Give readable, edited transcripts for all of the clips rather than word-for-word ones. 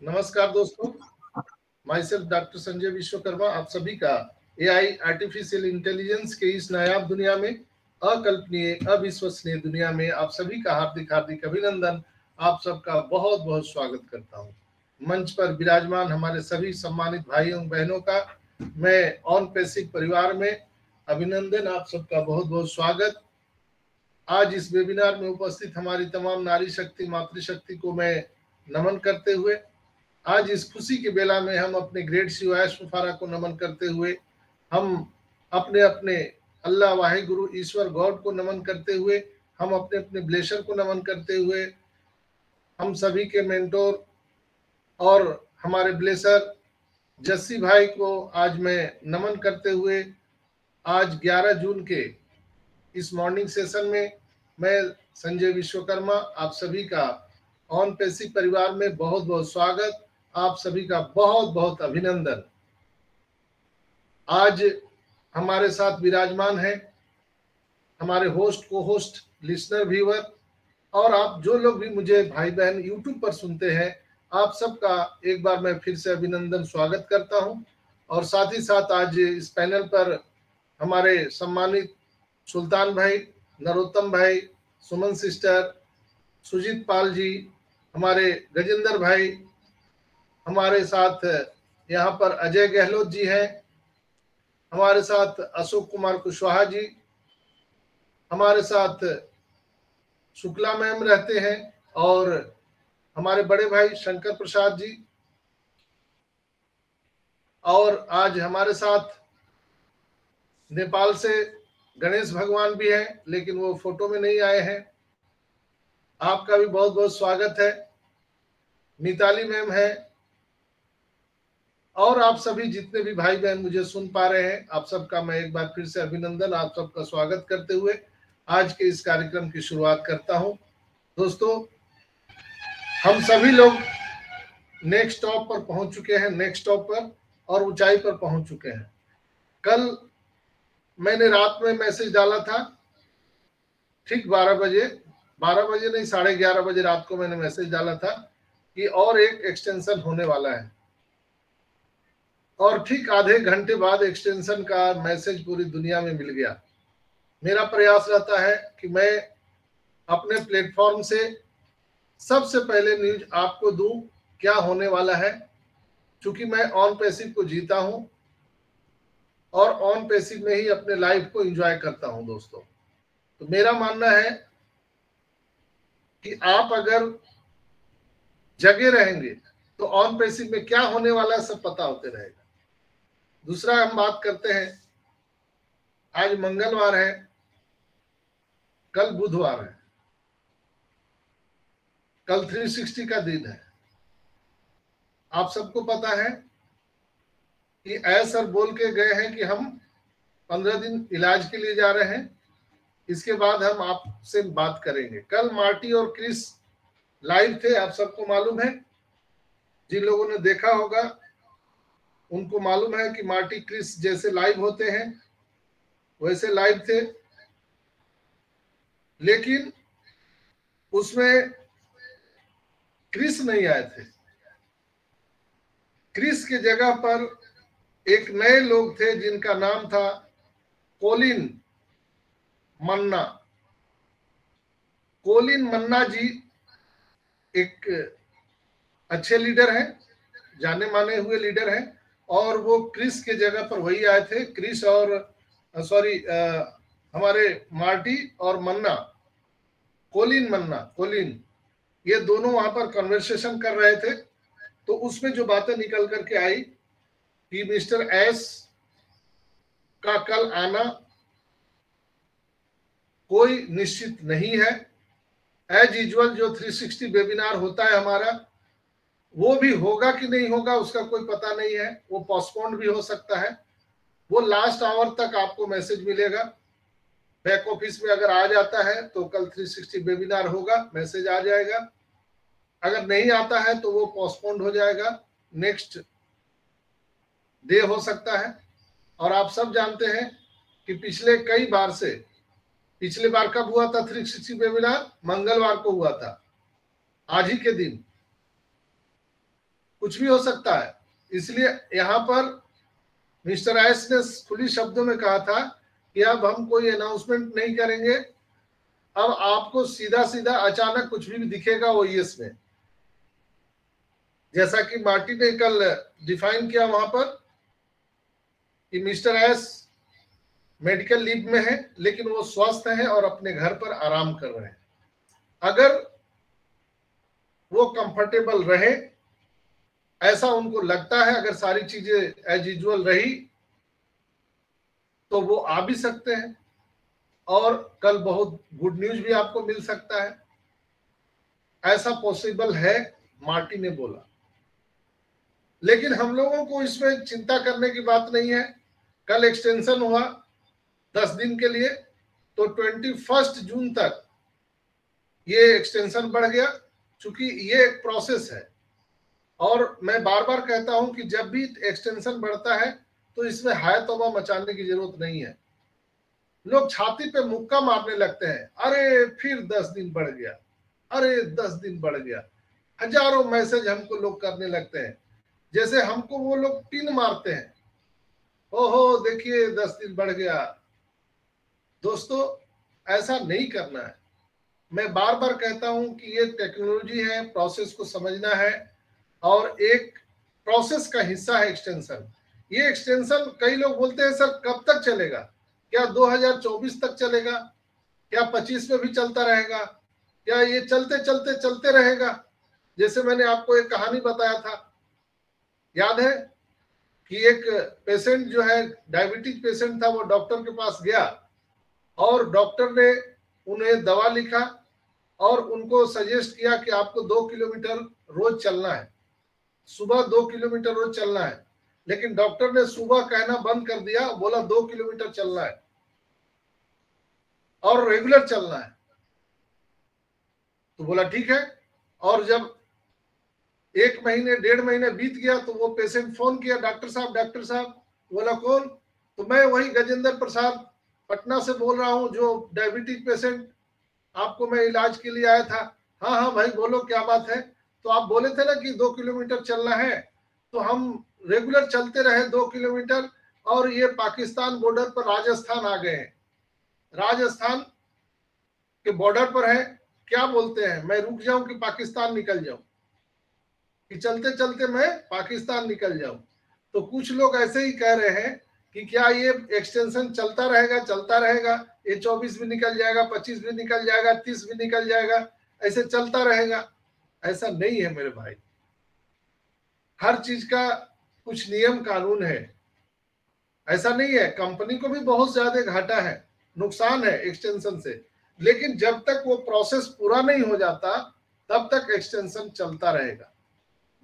नमस्कार दोस्तों, my self doctor Sanjay Vishwakarma आप सभी का एआई आर्टिफिशियल इंटेलिजेंस के इस नायाब दुनिया में, अकल्पनीय अविश्वसनीय दुनिया में आप सभी का हार्दिक हार्दिक अभिनंदन। आप सबका बहुत बहुत स्वागत करता हूं। मंच पर विराजमान हमारे सभी सम्मानित भाइयों बहनों का मैं ऑन पैसिव परिवार में अभिनंदन, आप सबका बहुत बहुत स्वागत। आज इस वेबिनार में उपस्थित हमारी तमाम नारी शक्ति मातृशक्ति को मैं नमन करते हुए, आज इस खुशी के बेला में हम अपने ग्रेट शिवायश मुफारा को नमन करते हुए, हम अपने अपने अल्लाह वाहे गुरु ईश्वर गॉड को नमन करते हुए, हम अपने अपने ब्लेशर को नमन करते हुए, हम सभी के मेंटोर और हमारे ब्लेसर जस्सी भाई को आज मैं नमन करते हुए, आज 11 जून के इस मॉर्निंग सेशन में मैं संजय विश्वकर्मा आप सभी का ऑन पैसिव परिवार में बहुत बहुत स्वागत, आप सभी का बहुत बहुत अभिनंदन। आज हमारे साथ विराजमान है हमारे होस्ट को होस्ट लिसनर व्यूअर और आप जो लोग भी मुझे भाई बहन यूट्यूब पर सुनते हैं, आप सबका एक बार मैं फिर से अभिनंदन स्वागत करता हूं। और साथ ही साथ आज इस पैनल पर हमारे सम्मानित सुल्तान भाई, नरोत्तम भाई, सुमन सिस्टर, सुजीत पाल जी, हमारे गजेंद्र भाई, हमारे साथ यहाँ पर अजय गहलोत जी हैं, हमारे साथ अशोक कुमार कुशवाहा जी, हमारे साथ शुक्ला मैम रहते हैं और हमारे बड़े भाई शंकर प्रसाद जी, और आज हमारे साथ नेपाल से गणेश भगवान भी हैं, लेकिन वो फोटो में नहीं आए हैं। आपका भी बहुत बहुत स्वागत है। मिताली मैम है और आप सभी जितने भी भाई बहन मुझे सुन पा रहे हैं, आप सबका मैं एक बार फिर से अभिनंदन, आप सबका स्वागत करते हुए आज के इस कार्यक्रम की शुरुआत करता हूं। दोस्तों, हम सभी लोग नेक्स्ट स्टॉप पर पहुंच चुके हैं, नेक्स्ट स्टॉप पर और ऊंचाई पर पहुंच चुके हैं। कल मैंने रात में मैसेज डाला था, ठीक 12 बजे नहीं 11:30 बजे रात को मैंने मैसेज डाला था कि और एक एक्सटेंशन होने वाला है, और ठीक आधे घंटे बाद एक्सटेंशन का मैसेज पूरी दुनिया में मिल गया। मेरा प्रयास रहता है कि मैं अपने प्लेटफॉर्म से सबसे पहले न्यूज आपको दूं क्या होने वाला है, क्योंकि मैं ऑन पैसिव को जीता हूं और ऑन पैसिव में ही अपने लाइफ को एंजॉय करता हूं। दोस्तों, तो मेरा मानना है कि आप अगर जगे रहेंगे तो ऑन पैसिव में क्या होने वाला है सब पता होते रहेगा। दूसरा हम बात करते हैं, आज मंगलवार है, कल बुधवार है, कल 360 का दिन है। आप सबको पता है कि सर बोल के गए हैं कि हम 15 दिन इलाज के लिए जा रहे हैं, इसके बाद हम आपसे बात करेंगे। कल मार्टी और क्रिस लाइव थे, आप सबको मालूम है, जिन लोगों ने देखा होगा उनको मालूम है कि मार्टी क्रिस जैसे लाइव होते हैं वैसे लाइव थे, लेकिन उसमें क्रिस नहीं आए थे। क्रिस के जगह पर एक नए लोग थे जिनका नाम था कोलिन मन्ना। कोलिन मन्ना जी एक अच्छे लीडर हैं, जाने माने हुए लीडर हैं, और वो क्रिस के जगह पर वही आए थे। क्रिस और हमारे मार्टी और मन्ना, कोलिन मन्ना, कोलिन, ये दोनों वहां पर कन्वर्सेशन कर रहे थे। तो उसमें जो बातें निकल करके आई कि मिस्टर एस का कल आना कोई निश्चित नहीं है। एज यूजुअल जो 360 वेबिनार होता है हमारा, वो भी होगा कि नहीं होगा उसका कोई पता नहीं है, वो पोस्टपोन्ड भी हो सकता है। वो लास्ट आवर तक आपको मैसेज मिलेगा। बैक ऑफिस में अगर आ जाता है तो कल 360 वेबिनार होगा, मैसेज आ जाएगा। अगर नहीं आता है तो वो पोस्टपोन्ड हो जाएगा, नेक्स्ट डे हो सकता है। और आप सब जानते हैं कि पिछले कई बार से, पिछले बार कब हुआ था 360 वेबिनार? मंगलवार को हुआ था, आज ही के दिन। कुछ भी हो सकता है। इसलिए यहाँ पर मिस्टर एस ने खुली शब्दों में कहा था कि अब हम कोई अनाउंसमेंट नहीं करेंगे, अब आपको सीधा सीधा अचानक कुछ भी दिखेगा ओईएस में। जैसा कि मार्टी ने कल डिफाइन किया वहां पर कि मिस्टर एस मेडिकल लीव में है, लेकिन वो स्वस्थ हैं और अपने घर पर आराम कर रहे हैं। अगर वो कंफर्टेबल रहे, ऐसा उनको लगता है, अगर सारी चीजें एज यूजुअल रही, तो वो आ भी सकते हैं और कल बहुत गुड न्यूज भी आपको मिल सकता है। ऐसा पॉसिबल है, मार्टी ने बोला। लेकिन हम लोगों को इसमें चिंता करने की बात नहीं है। कल एक्सटेंशन हुआ 10 दिन के लिए, तो 21 जून तक ये एक्सटेंशन बढ़ गया, चूंकि ये एक प्रोसेस है। और मैं बार बार कहता हूं कि जब भी एक्सटेंशन बढ़ता है तो इसमें हाय तौबा मचाने की जरूरत नहीं है। लोग छाती पे मुक्का मारने लगते हैं, अरे फिर 10 दिन बढ़ गया, अरे 10 दिन बढ़ गया। हजारों मैसेज हमको लोग करने लगते हैं, जैसे हमको वो लोग पिन मारते हैं, ओहो देखिए 10 दिन बढ़ गया। दोस्तों, ऐसा नहीं करना है। मैं बार बार कहता हूं कि ये टेक्नोलॉजी है, प्रोसेस को समझना है, और एक प्रोसेस का हिस्सा है एक्सटेंशन। ये एक्सटेंशन कई लोग बोलते हैं सर कब तक चलेगा, क्या 2024 तक चलेगा, क्या 25 में भी चलता रहेगा, क्या ये चलते चलते चलते रहेगा। जैसे मैंने आपको एक कहानी बताया था, याद है कि एक पेशेंट जो है डायबिटिक पेशेंट था, वो डॉक्टर के पास गया और डॉक्टर ने उन्हें दवा लिखा और उनको सजेस्ट किया कि आपको 2 किलोमीटर रोज चलना है, सुबह 2 किलोमीटर रोज चलना है। लेकिन डॉक्टर ने सुबह कहना बंद कर दिया, बोला 2 किलोमीटर चलना है और रेगुलर चलना है। तो बोला ठीक है। और जब 1 महीने 1.5 महीने बीत गया तो वो पेशेंट फोन किया, डॉक्टर साहब डॉक्टर साहब। बोला कौन? तो मैं वही गजेंद्र प्रसाद पटना से बोल रहा हूँ, जो डायबिटिक पेशेंट आपको मैं इलाज के लिए आया था। हाँ हाँ भाई बोलो क्या बात है। तो आप बोले थे ना कि 2 किलोमीटर चलना है, तो हम रेगुलर चलते रहे 2 किलोमीटर, और ये पाकिस्तान बॉर्डर पर राजस्थान आ गए हैं, राजस्थान के बॉर्डर पर है। क्या बोलते हैं, मैं रुक जाऊं कि पाकिस्तान निकल जाऊं, कि चलते चलते मैं पाकिस्तान निकल जाऊं। तो कुछ लोग ऐसे ही कह रहे हैं कि क्या ये एक्सटेंशन चलता रहेगा चलता रहेगा, ये 24 भी निकल जाएगा, 25 भी निकल जाएगा, 30 भी निकल जाएगा, ऐसे चलता रहेगा। ऐसा नहीं है मेरे भाई, हर चीज का कुछ नियम कानून है। ऐसा नहीं है, कंपनी को भी बहुत ज्यादा घाटा है, नुकसान है एक्सटेंशन से, लेकिन जब तक वो प्रोसेस पूरा नहीं हो जाता तब तक एक्सटेंशन चलता रहेगा।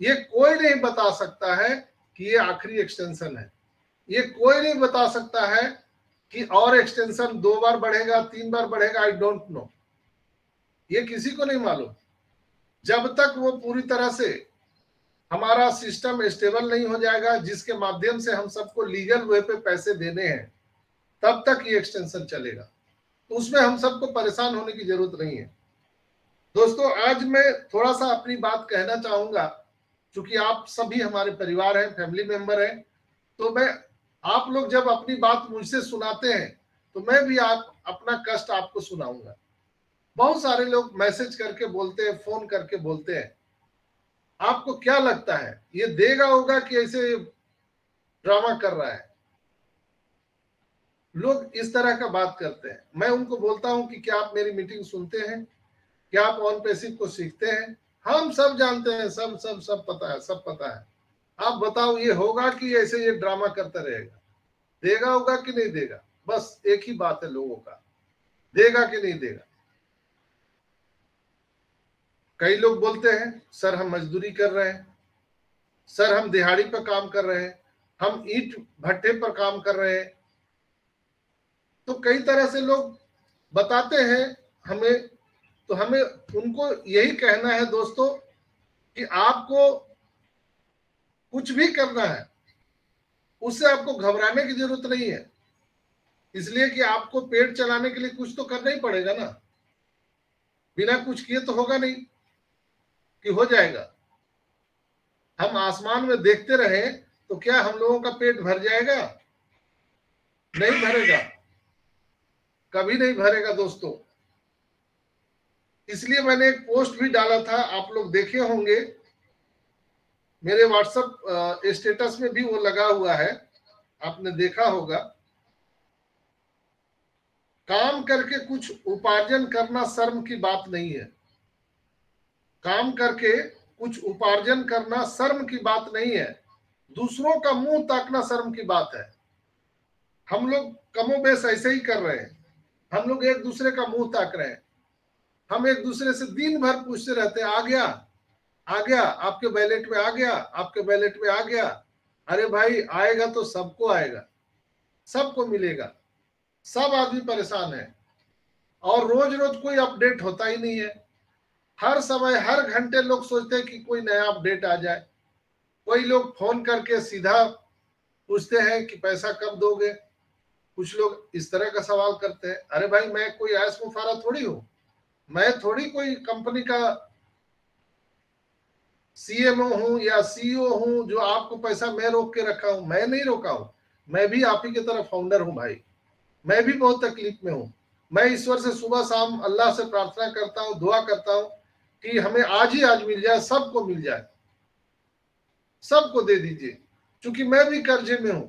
ये कोई नहीं बता सकता है कि ये आखिरी एक्सटेंशन है, ये कोई नहीं बता सकता है कि और एक्सटेंशन 2 बार बढ़ेगा 3 बार बढ़ेगा, आई डोंट नो, ये किसी को नहीं मालूम। जब तक वो पूरी तरह से हमारा सिस्टम स्टेबल नहीं हो जाएगा, जिसके माध्यम से हम सबको लीगल वे पे पैसे देने हैं, तब तक ये एक्सटेंशन चलेगा। तो उसमें हम सबको परेशान होने की जरूरत नहीं है। दोस्तों, आज मैं थोड़ा सा अपनी बात कहना चाहूंगा, क्योंकि आप सभी हमारे परिवार हैं, फैमिली मेंबर हैं। तो मैं, आप लोग जब अपनी बात मुझसे सुनाते हैं तो मैं भी अपना कष्ट आपको सुनाऊंगा। बहुत सारे लोग मैसेज करके बोलते हैं, फोन करके बोलते हैं। आपको क्या लगता है, ये देगा होगा कि ऐसे ड्रामा कर रहा है? लोग इस तरह का बात करते हैं। मैं उनको बोलता हूं कि क्या आप मेरी मीटिंग सुनते हैं, क्या आप ऑन पैसिव को सीखते हैं? हम सब जानते हैं, सब सब सब पता है, सब पता है। आप बताओ ये होगा कि ऐसे ये ड्रामा करता रहेगा? देगा होगा कि नहीं देगा? बस एक ही बात है लोगों का, देगा कि नहीं देगा। कई लोग बोलते हैं सर हम मजदूरी कर रहे हैं, सर हम दिहाड़ी पर काम कर रहे हैं, हम ईंट भट्टे पर काम कर रहे हैं। तो कई तरह से लोग बताते हैं हमें। तो हमें उनको यही कहना है दोस्तों कि आपको कुछ भी करना है, उससे आपको घबराने की जरूरत नहीं है, इसलिए कि आपको पेट चलाने के लिए कुछ तो करना ही पड़ेगा ना। बिना कुछ किए तो होगा नहीं कि हो जाएगा। हम आसमान में देखते रहे तो क्या हम लोगों का पेट भर जाएगा? नहीं भरेगा, कभी नहीं भरेगा दोस्तों। इसलिए मैंने एक पोस्ट भी डाला था, आप लोग देखे होंगे, मेरे व्हाट्सएप स्टेटस में भी वो लगा हुआ है, आपने देखा होगा। काम करके कुछ उपार्जन करना शर्म की बात नहीं है। काम करके कुछ उपार्जन करना शर्म की बात नहीं है। दूसरों का मुंह ताकना शर्म की बात है। हम लोग कमोबेश ऐसे ही कर रहे हैं। हम लोग एक दूसरे का मुंह ताक रहे हैं। हम एक दूसरे से दिन भर पूछते रहते हैं, आ गया, आ गया, आपके बैलेट में आ गया, आपके बैलेट में आ गया। अरे भाई, आएगा तो सबको आएगा, सबको मिलेगा। सब आदमी परेशान है और रोज रोज कोई अपडेट होता ही नहीं है। हर समय हर घंटे लोग सोचते हैं कि कोई नया अपडेट आ जाए। कोई लोग फोन करके सीधा पूछते हैं कि पैसा कब दोगे। कुछ लोग इस तरह का सवाल करते हैं। अरे भाई, मैं कोई ऐश मुफारा थोड़ी हूं। मैं थोड़ी कोई कंपनी का सीएमओ हूं या सीईओ हूं जो आपको पैसा मैं रोक के रखा हूं। मैं नहीं रोका हूं। मैं भी आप ही की तरह फाउंडर हूं भाई। मैं भी बहुत तकलीफ में हूं। मैं ईश्वर से सुबह शाम अल्लाह से प्रार्थना करता हूं, दुआ करता हूं कि हमें आज मिल जाए, सबको मिल जाए, सबको दे दीजिए। क्योंकि मैं भी कर्जे में हूं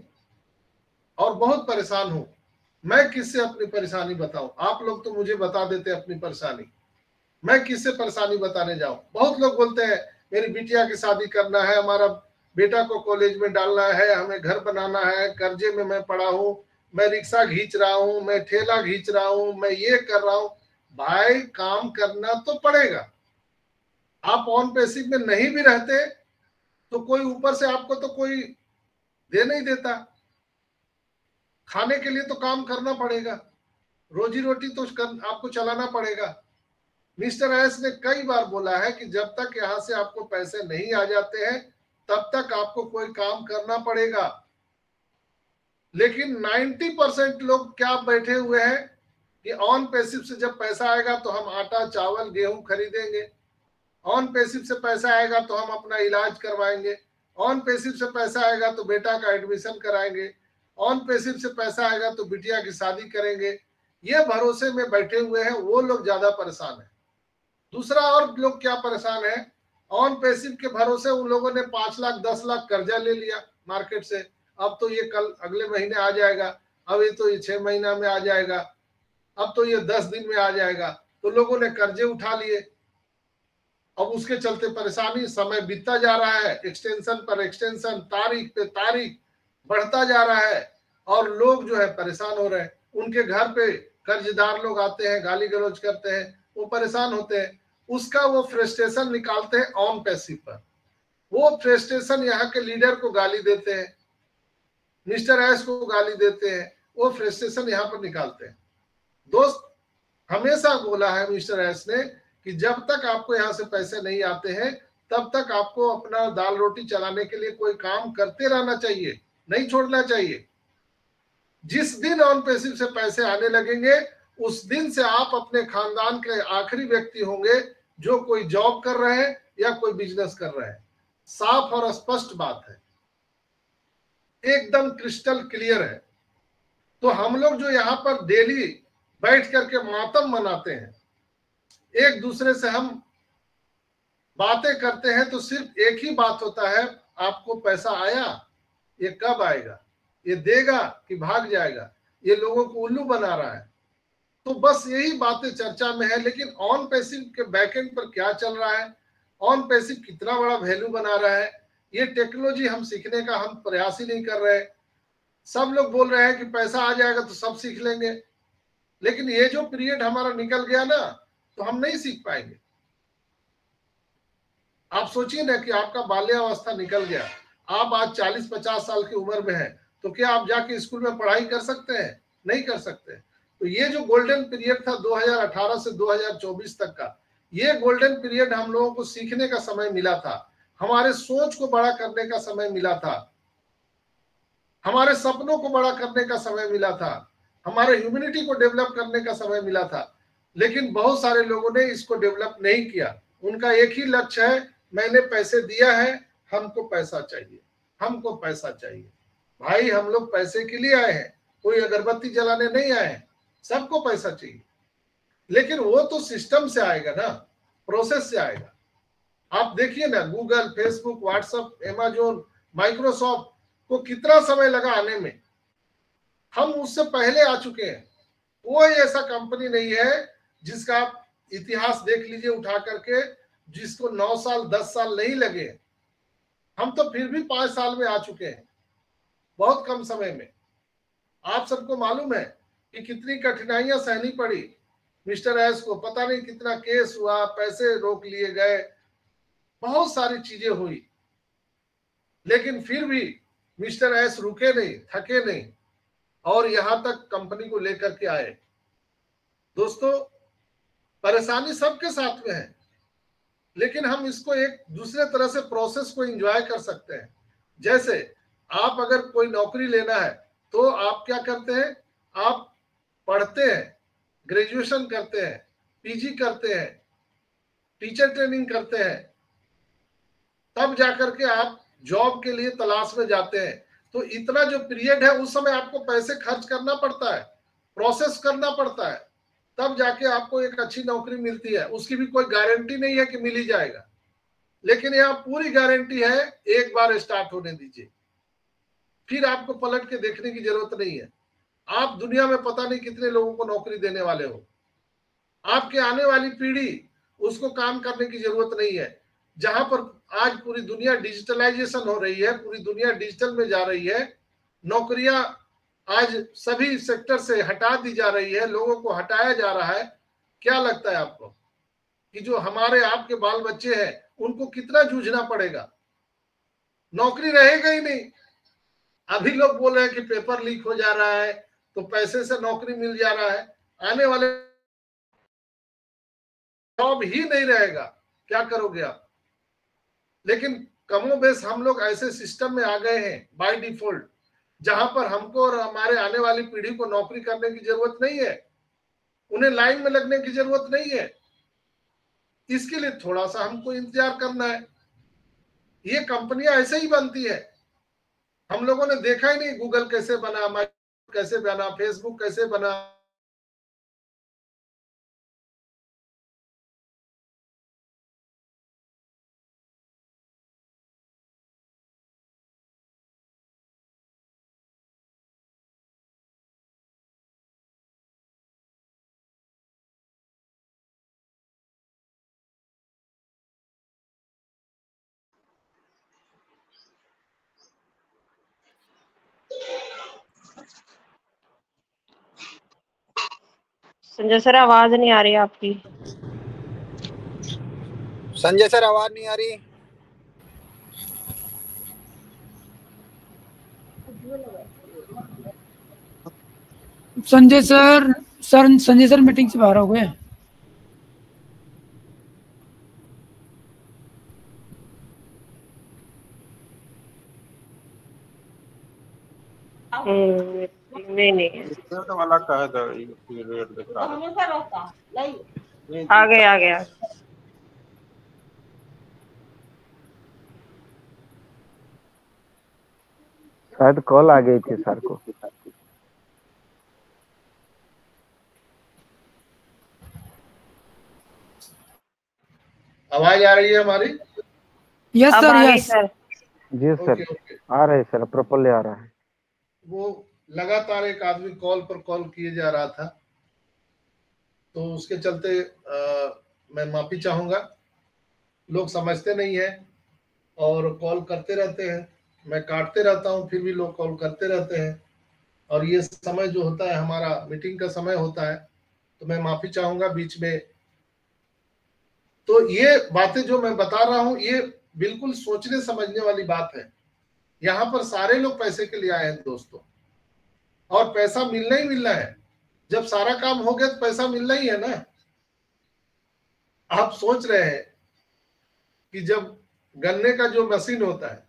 और बहुत परेशान हूं। मैं किससे अपनी परेशानी बताऊं? आप लोग तो मुझे बता देते अपनी परेशानी, मैं किससे परेशानी बताने जाऊं? बहुत लोग बोलते हैं मेरी बिटिया की शादी करना है, हमारा बेटा को कॉलेज में डालना है, हमें घर बनाना है, कर्जे में मैं पड़ा हूं, मैं रिक्शा खींच रहा हूं, मैं ठेला खींच रहा हूं, मैं ये कर रहा हूं। भाई, काम करना तो पड़ेगा। आप ऑन पैसिव में नहीं भी रहते तो कोई ऊपर से आपको तो कोई दे नहीं देता। खाने के लिए तो काम करना पड़ेगा, रोजी रोटी तो आपको चलाना पड़ेगा। मिस्टर एस ने कई बार बोला है कि जब तक यहां से आपको पैसे नहीं आ जाते हैं तब तक आपको कोई काम करना पड़ेगा। लेकिन 90% लोग क्या बैठे हुए हैं कि ऑन पैसिव से जब पैसा आएगा तो हम आटा चावल गेहूं खरीदेंगे, ऑन पैसिव से पैसा आएगा तो हम अपना इलाज करवाएंगे, ऑन पैसिव से पैसा आएगा तो बेटा का एडमिशन कराएंगे, ऑन पैसिव से पैसा आएगा तो बिटिया की शादी करेंगे। ये भरोसे में बैठे हुए हैं, वो लोग ज्यादा परेशान है। दूसरा, और लोग क्या परेशान है, ऑन पैसिव के भरोसे उन लोगों ने 5 लाख 10 लाख कर्जा ले लिया मार्केट से। अब तो ये कल अगले महीने आ जाएगा, अब ये तो ये 6 महीना में आ जाएगा, अब तो ये 10 दिन में आ जाएगा। तो लोगों ने कर्जे उठा लिए। अब उसके चलते परेशानी, समय बीतता जा रहा है, एक्सटेंशन पर एक्सटेंशन, तारीख पे तारीख बढ़ता जा रहा है और लोग जो है परेशान हो रहे हैं। उनके घर पे कर्जदार लोग आते हैं, गाली गलौज करते हैं, वो परेशान होते हैं। उसका वो फ्रस्ट्रेशन निकालते हैं ऑन पैसिव पर। वो फ्रस्ट्रेशन यहाँ के लीडर को गाली देते हैं, मिस्टर एस को गाली देते हैं, वो फ्रस्ट्रेशन यहाँ पर निकालते हैं। दोस्त, हमेशा बोला है मिस्टर एस ने कि जब तक आपको यहाँ से पैसे नहीं आते हैं तब तक आपको अपना दाल रोटी चलाने के लिए कोई काम करते रहना चाहिए, नहीं छोड़ना चाहिए। जिस दिन ऑन पैसिव से पैसे आने लगेंगे उस दिन से आप अपने खानदान के आखिरी व्यक्ति होंगे जो कोई जॉब कर रहे हैं या कोई बिजनेस कर रहे हैं। साफ और स्पष्ट बात है, एकदम क्रिस्टल क्लियर है। तो हम लोग जो यहाँ पर डेली बैठ करके मातम मनाते हैं, एक दूसरे से हम बातें करते हैं, तो सिर्फ एक ही बात होता है, आपको पैसा आया, ये कब आएगा, ये देगा कि भाग जाएगा, ये लोगों को उल्लू बना रहा है। तो बस यही बातें चर्चा में है। लेकिन ऑन पैसिव के बैकएंड पर क्या चल रहा है, ऑन पैसिव कितना बड़ा वैल्यू बना रहा है, ये टेक्नोलॉजी हम सीखने का हम प्रयास ही नहीं कर रहे। सब लोग बोल रहे हैं कि पैसा आ जाएगा तो सब सीख लेंगे, लेकिन ये जो पीरियड हमारा निकल गया ना, तो हम नहीं सीख पाएंगे। आप सोचिए ना कि आपका बाल्यावस्था निकल गया, आप आज 40-50 साल की उम्र में हैं, तो क्या आप जाके स्कूल में पढ़ाई कर सकते हैं? नहीं कर सकते। तो ये जो गोल्डन पीरियड था 2018 से 2024 तक का, ये गोल्डन पीरियड हम लोगों को सीखने का समय मिला था, हमारे सोच को बड़ा करने का समय मिला था, हमारे सपनों को बड़ा करने का समय मिला था, हमारे ह्यूमैनिटी को डेवलप करने का समय मिला था। लेकिन बहुत सारे लोगों ने इसको डेवलप नहीं किया। उनका एक ही लक्ष्य है, मैंने पैसे दिया है, हमको पैसा चाहिए, हमको पैसा चाहिए। भाई हम लोग पैसे के लिए आए हैं, कोई अगरबत्ती जलाने नहीं आए हैं, सबको पैसा चाहिए। लेकिन वो तो सिस्टम से आएगा ना, प्रोसेस से आएगा। आप देखिए ना, Google, Facebook, WhatsApp, Amazon, Microsoft को कितना समय लगा आने में, हम उससे पहले आ चुके हैं। कोई ऐसा कंपनी नहीं है जिसका आप इतिहास देख लीजिए उठा करके, जिसको 9 साल 10 साल नहीं लगे। हम तो फिर भी 5 साल में आ चुके हैं, बहुत कम समय में। आप सबको मालूम है कि कितनी कठिनाइयां सहनी पड़ी मिस्टर एस को, पता नहीं कितना केस हुआ, पैसे रोक लिए गए, बहुत सारी चीजें हुई, लेकिन फिर भी मिस्टर एस रुके नहीं, थके नहीं, और यहां तक कंपनी को लेकर के आए। दोस्तों, परेशानी सबके साथ में है, लेकिन हम इसको एक दूसरे तरह से प्रोसेस को एंजॉय कर सकते हैं। जैसे आप अगर कोई नौकरी लेना है तो आप क्या करते हैं, आप पढ़ते हैं, ग्रेजुएशन करते हैं, पीजी करते हैं, टीचर ट्रेनिंग करते हैं, तब जाकर के आप जॉब के लिए तलाश में जाते हैं। तो इतना जो पीरियड है उस समय आपको पैसे खर्च करना पड़ता है, प्रोसेस करना पड़ता है, तब जाके आपको एक अच्छी नौकरी मिलती है। उसकी भी कोई गारंटी नहीं है कि मिल ही जाएगा, लेकिन यहाँ पूरी गारंटी है, एक बार स्टार्ट होने दीजिए, फिर आपको पलट के देखने की जरूरत नहीं है। आप दुनिया में पता नहीं कितने लोगों को नौकरी देने वाले हो। आपके आने वाली पीढ़ी, उसको काम करने की जरूरत नहीं है। जहां पर आज पूरी दुनिया डिजिटलाइजेशन हो रही है, पूरी दुनिया डिजिटल में जा रही है, नौकरियां आज सभी सेक्टर से हटा दी जा रही है, लोगों को हटाया जा रहा है। क्या लगता है आपको कि जो हमारे आपके बाल बच्चे हैं उनको कितना जूझना पड़ेगा? नौकरी रहेगा ही नहीं। अभी लोग बोल रहे हैं कि पेपर लीक हो जा रहा है तो पैसे से नौकरी मिल जा रहा है, आने वाले जॉब ही नहीं रहेगा, क्या करोगे आप? लेकिन कमोबेश हम लोग ऐसे सिस्टम में आ गए हैं बाय डिफॉल्ट, जहां पर हमको और हमारे आने वाली पीढ़ी को नौकरी करने की जरूरत नहीं है, उन्हें लाइन में लगने की जरूरत नहीं है। इसके लिए थोड़ा सा हमको इंतजार करना है। ये कंपनियां ऐसे ही बनती है। हम लोगों ने देखा ही नहीं गूगल कैसे बना, माइक्रोसॉफ्ट कैसे बना, फेसबुक कैसे बना। संजय सर, आवाज नहीं आ रही आपकी। संजय सर, आवाज नहीं आ रही। संजय सर मीटिंग से बाहर हो गए। नहीं वाला कहा था रेट दिख रहा है। आ गया। शायद कॉल आ गई थी सर को। आवाज आ रही है हमारी? यस सर, यस जी सर, आ रहा है सर, प्रॉपर्ली आ रहा है। वो लगातार एक आदमी कॉल पर कॉल किए जा रहा था, तो उसके चलते मैं माफी चाहूंगा। लोग समझते नहीं है और कॉल करते रहते हैं, मैं काटते रहता हूं, फिर भी लोग कॉल करते रहते हैं। और ये समय जो होता है हमारा मीटिंग का समय होता है, तो मैं माफी चाहूंगा बीच में। तो ये बातें जो मैं बता रहा हूं, ये बिल्कुल सोचने समझने वाली बात है। यहाँ पर सारे लोग पैसे के लिए आए हैं दोस्तों, और पैसा मिलना ही मिलना है। जब सारा काम हो गया तो पैसा मिलना ही है ना। आप सोच रहे हैं कि जब गन्ने का जो मशीन होता है,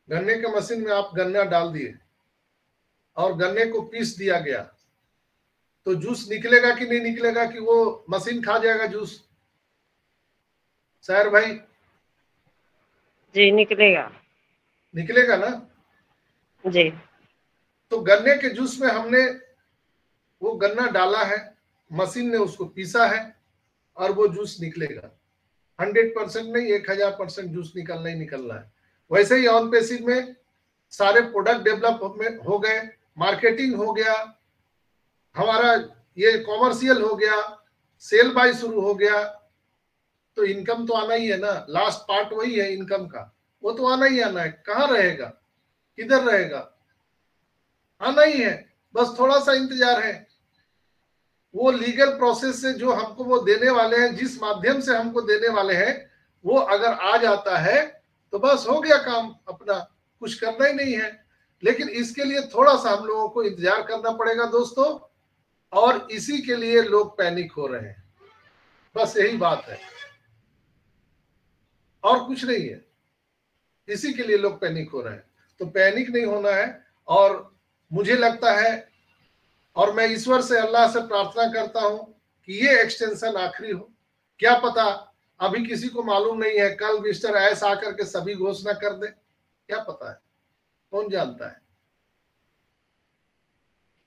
गन्ने के मशीन में आप गन्ना डाल दिए और गन्ने को पीस दिया गया, तो जूस निकलेगा कि नहीं निकलेगा, कि वो मशीन खा जाएगा जूस? सर भाई, जी निकलेगा। निकलेगा ना? जी तो गन्ने के जूस में हमने वो गन्ना डाला है, मशीन ने उसको पीसा है और वो जूस निकलेगा। 100% नहीं, 1000% जूस निकलना ही निकलना है। वैसे ही ऑन पैसिव में सारे प्रोडक्ट डेवलप हो गए, मार्केटिंग हो गया, हमारा ये कॉमर्शियल हो गया, सेल बाय शुरू हो गया, तो इनकम तो आना ही है ना। लास्ट पार्ट वही है इनकम का, वो तो आना ही आना है। कहाँ रहेगा, किधर रहेगा, आना ही है। बस थोड़ा सा इंतजार है। वो लीगल प्रोसेस से जो हमको वो देने वाले हैं, जिस माध्यम से हमको देने वाले हैं, वो अगर आ जाता है तो बस हो गया काम अपना, कुछ करना ही नहीं है। लेकिन इसके लिए थोड़ा सा हम लोगों को इंतजार करना पड़ेगा दोस्तों, और इसी के लिए लोग पैनिक हो रहे हैं। बस यही बात है, और कुछ नहीं है। इसी के लिए लोग पैनिक हो रहे हैं। तो पैनिक नहीं होना है। और मुझे लगता है, और मैं ईश्वर से, अल्लाह से प्रार्थना करता हूं कि ये एक्सटेंशन आखिरी हो। क्या पता, अभी किसी को मालूम नहीं है, कल मिस्टर एस आकर के सभी घोषणा कर दे, क्या पता है, कौन जानता है,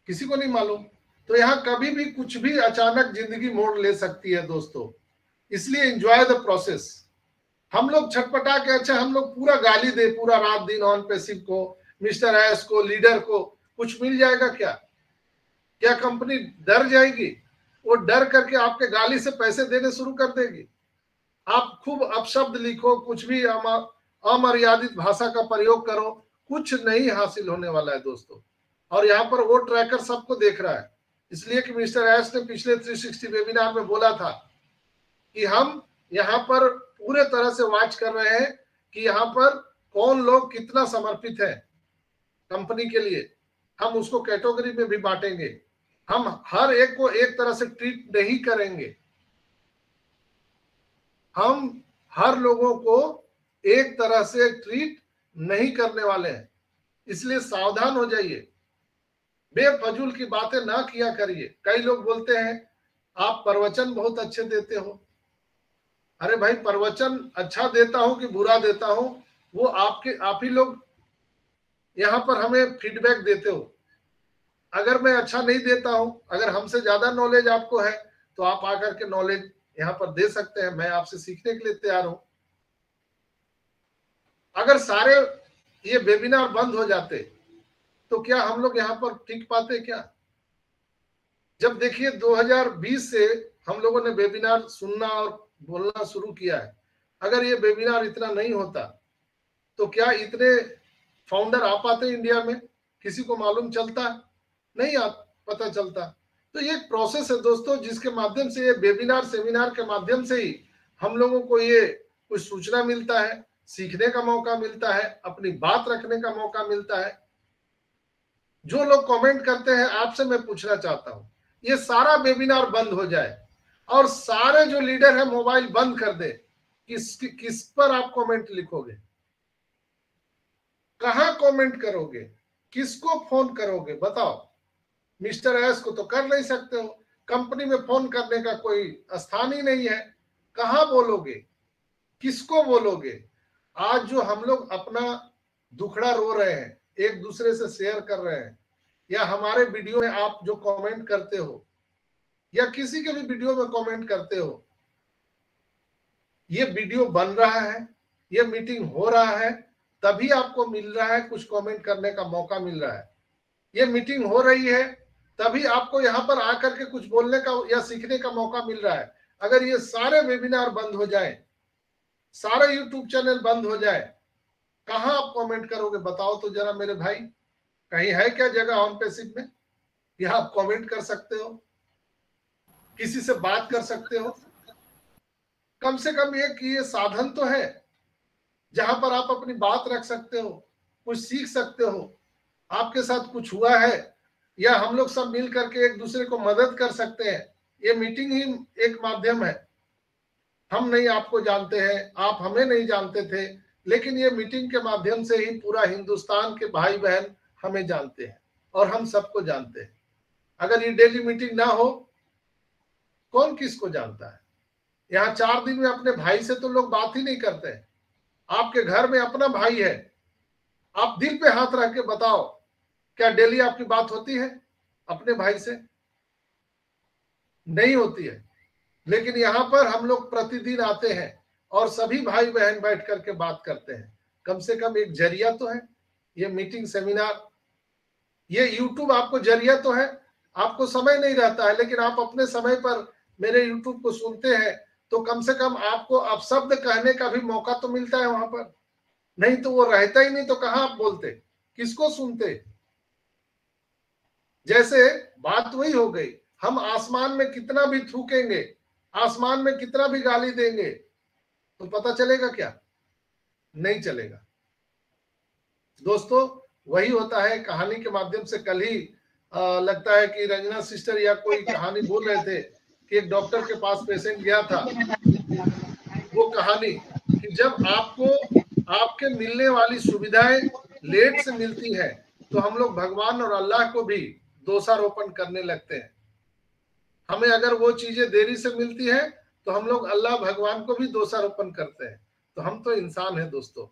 किसी को नहीं मालूम। तो यहाँ कभी भी कुछ भी अचानक जिंदगी मोड़ ले सकती है दोस्तों। इसलिए एंजॉय द प्रोसेस। हम लोग छटपटा के, अच्छा हम लोग पूरा गाली दे पूरा रात दिन ऑन पैसिव को, मिस्टर एस को, लीडर को, कुछ मिल जाएगा क्या? क्या कंपनी डर जाएगी? वो डर करके आपके गाली से पैसे देने शुरू कर देगी। आप खूब अपशब्द लिखो, कुछ भी अमर्यादित भाषा का प्रयोग करो, कुछ नहीं हासिल होने वाला है दोस्तों। और यहाँ पर वो ट्रैकर सबको देख रहा है, इसलिए कि मिस्टर एस ने पिछले 360 वेबिनार में बोला था कि हम यहाँ पर पूरे तरह से वॉच कर रहे हैं कि यहाँ पर कौन लोग कितना समर्पित है कंपनी के लिए। हम उसको कैटेगरी में भी बांटेंगे। हम हर एक को एक तरह से ट्रीट नहीं करेंगे। हम हर लोगों को एक तरह से ट्रीट नहीं करने वाले हैं। इसलिए सावधान हो जाइए, बेफजूल की बातें ना किया करिए। कई लोग बोलते हैं आप प्रवचन बहुत अच्छे देते हो। अरे भाई, प्रवचन अच्छा देता हूं कि बुरा देता हूं, वो आप ही लोग यहाँ पर हमें फीडबैक देते हो। अगर मैं अच्छा नहीं देता हूं, अगर हमसे ज्यादा नॉलेज आपको है, तो आप आकर के नॉलेज यहाँ पर दे सकते हैं। मैं आपसे सीखने के लिए तैयार हूं। अगर सारे ये वेबिनार बंद हो जाते तो क्या हम लोग यहाँ पर टिक पाते क्या? जब देखिए 2020 से हम लोगों ने वेबिनार सुनना और बोलना शुरू किया है। अगर ये वेबिनार इतना नहीं होता तो क्या इतने फाउंडर आ पाते इंडिया में? किसी को मालूम चलता? नहीं पता चलता। तो ये एक प्रोसेस है दोस्तों, जिसके माध्यम से, ये वेबिनार सेमिनार के माध्यम से ही हम लोगों को ये कुछ सूचना मिलता है, सीखने का मौका मिलता है, अपनी बात रखने का मौका मिलता है। जो लोग कमेंट करते हैं, आपसे मैं पूछना चाहता हूं, ये सारा वेबिनार बंद हो जाए और सारे जो लीडर है मोबाइल बंद कर दे, किस पर आप कमेंट लिखोगे? कहां कमेंट करोगे? किसको फोन करोगे? बताओ। मिस्टर एस को तो कर नहीं सकते हो, कंपनी में फोन करने का कोई स्थान ही नहीं है। कहां बोलोगे? किसको बोलोगे? आज जो हम लोग अपना दुखड़ा रो रहे हैं, एक दूसरे से शेयर कर रहे हैं, या हमारे वीडियो में आप जो कमेंट करते हो, या किसी के भी वीडियो में कमेंट करते हो, ये वीडियो बन रहा है, ये मीटिंग हो रहा है, तभी आपको मिल रहा है कुछ कमेंट करने का मौका मिल रहा है। ये मीटिंग हो रही है तभी आपको यहाँ पर आकर के कुछ बोलने का या सीखने का मौका मिल रहा है। अगर ये सारे वेबिनार बंद हो जाए, सारे यूट्यूब चैनल बंद हो जाए, कहाँ आप कमेंट करोगे? बताओ तो जरा मेरे भाई। कहीं है क्या जगह ऑन पैसिव में यहाँ आप कमेंट कर सकते हो, किसी से बात कर सकते हो? कम से कम एक ये साधन तो है जहां पर आप अपनी बात रख सकते हो, कुछ सीख सकते हो। आपके साथ कुछ हुआ है, या हम लोग सब मिल करके एक दूसरे को मदद कर सकते हैं। ये मीटिंग ही एक माध्यम है। हम नहीं आपको जानते हैं, आप हमें नहीं जानते थे, लेकिन ये मीटिंग के माध्यम से ही पूरा हिंदुस्तान के भाई बहन हमें जानते हैं और हम सबको जानते हैं। अगर ये डेली मीटिंग ना हो, कौन किसको जानता है? यहाँ 4 दिन में अपने भाई से तो लोग बात ही नहीं करते हैं। आपके घर में अपना भाई है, आप दिल पे हाथ रख के बताओ, क्या डेली आपकी बात होती है अपने भाई से? नहीं होती है। लेकिन यहाँ पर हम लोग प्रतिदिन आते हैं और सभी भाई बहन बैठ करके बात करते हैं। कम से कम एक जरिया तो है ये मीटिंग, सेमिनार, ये यूट्यूब आपको जरिया तो है। आपको समय नहीं रहता है, लेकिन आप अपने समय पर मेरे यूट्यूब को सुनते हैं, तो कम से कम आपको अपशब्द कहने का भी मौका तो मिलता है वहां पर। नहीं तो वो रहता ही नहीं, तो कहाँ आप बोलते, किसको सुनते? जैसे बात वही हो गई, हम आसमान में कितना भी थूकेंगे, आसमान में कितना भी गाली देंगे, तो पता चलेगा क्या? नहीं चलेगा। दोस्तों वही होता है। कहानी के माध्यम से कल ही लगता है कि रंजना सिस्टर या कोई कहानी बोल रहे थे कि एक डॉक्टर के पास पेशेंट गया था। वो कहानी कि जब आपको आपके मिलने वाली सुविधाएं लेट से मिलती है, तो हम लोग भगवान और अल्लाह को भी दोषारोपण करने लगते हैं। हमें अगर वो चीजें देरी से मिलती है, तो हम लोग अल्लाह भगवान को भी दोषारोपण करते हैं। तो हम तो इंसान हैं दोस्तों,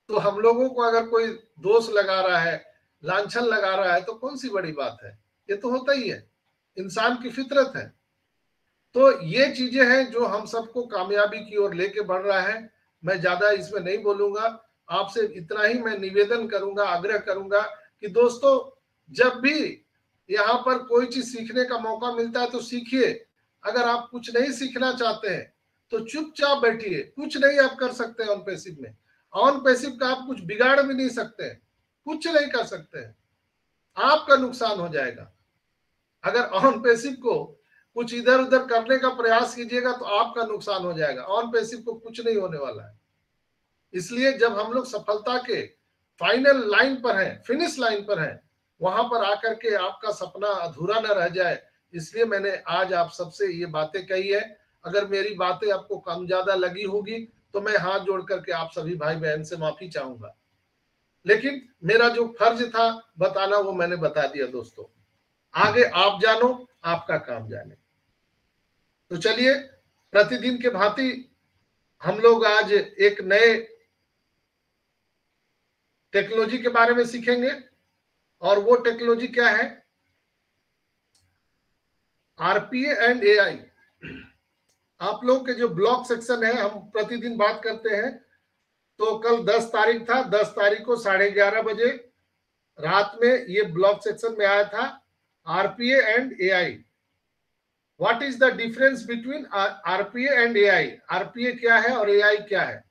तो हम लोगों को अगर कोई दोष लगा रहा है, लांछन लगा रहा है, तो कौन सी बड़ी बात है? ये तो होता ही है, इंसान की फितरत है। तो ये चीजें हैं जो हम सबको कामयाबी की ओर लेके बढ़ रहा है। मैं ज्यादा इसमें नहीं बोलूंगा, आपसे इतना ही मैं निवेदन करूंगा, आग्रह करूंगा कि दोस्तों जब भी यहाँ पर कोई चीज सीखने का मौका मिलता है तो सीखिए। अगर आप कुछ नहीं सीखना चाहते हैं तो चुपचाप बैठिए, कुछ नहीं आप कर सकते हैं ऑन पैसिव में। ऑन पैसिव का आप कुछ बिगाड़ भी नहीं सकते हैं, कुछ नहीं कर सकते हैं, आपका नुकसान हो जाएगा। अगर ऑन पैसिव को कुछ इधर उधर करने का प्रयास कीजिएगा तो आपका नुकसान हो जाएगा। ऑन पैसिव को कुछ नहीं होने वाला है। इसलिए जब हम लोग सफलता के फाइनल लाइन पर हैं, फिनिश लाइन पर हैं, वहां पर आकर के आपका सपना अधूरा न रह जाए, इसलिए मैंने आज आप सबसे ये बातें कही है। अगर मेरी बातें आपको कम ज्यादा लगी होगी तो मैं हाथ जोड़ करके आप सभी भाई बहन से माफी चाहूंगा, लेकिन मेरा जो फर्ज था बताना वो मैंने बता दिया। दोस्तों आगे आप जानो, आपका काम जाने। तो चलिए प्रतिदिन के भांति हम लोग आज एक नए टेक्नोलॉजी के बारे में सीखेंगे, और वो टेक्नोलॉजी क्या है? RPA and AI. आप लोग के जो ब्लॉग सेक्शन है, हम प्रतिदिन बात करते हैं, तो कल 10 तारीख था, 10 तारीख को 11:30 बजे रात में ये ब्लॉग सेक्शन में आया था, RPA and AI. What is the difference between RPA and AI? RPA क्या है और एआई क्या है,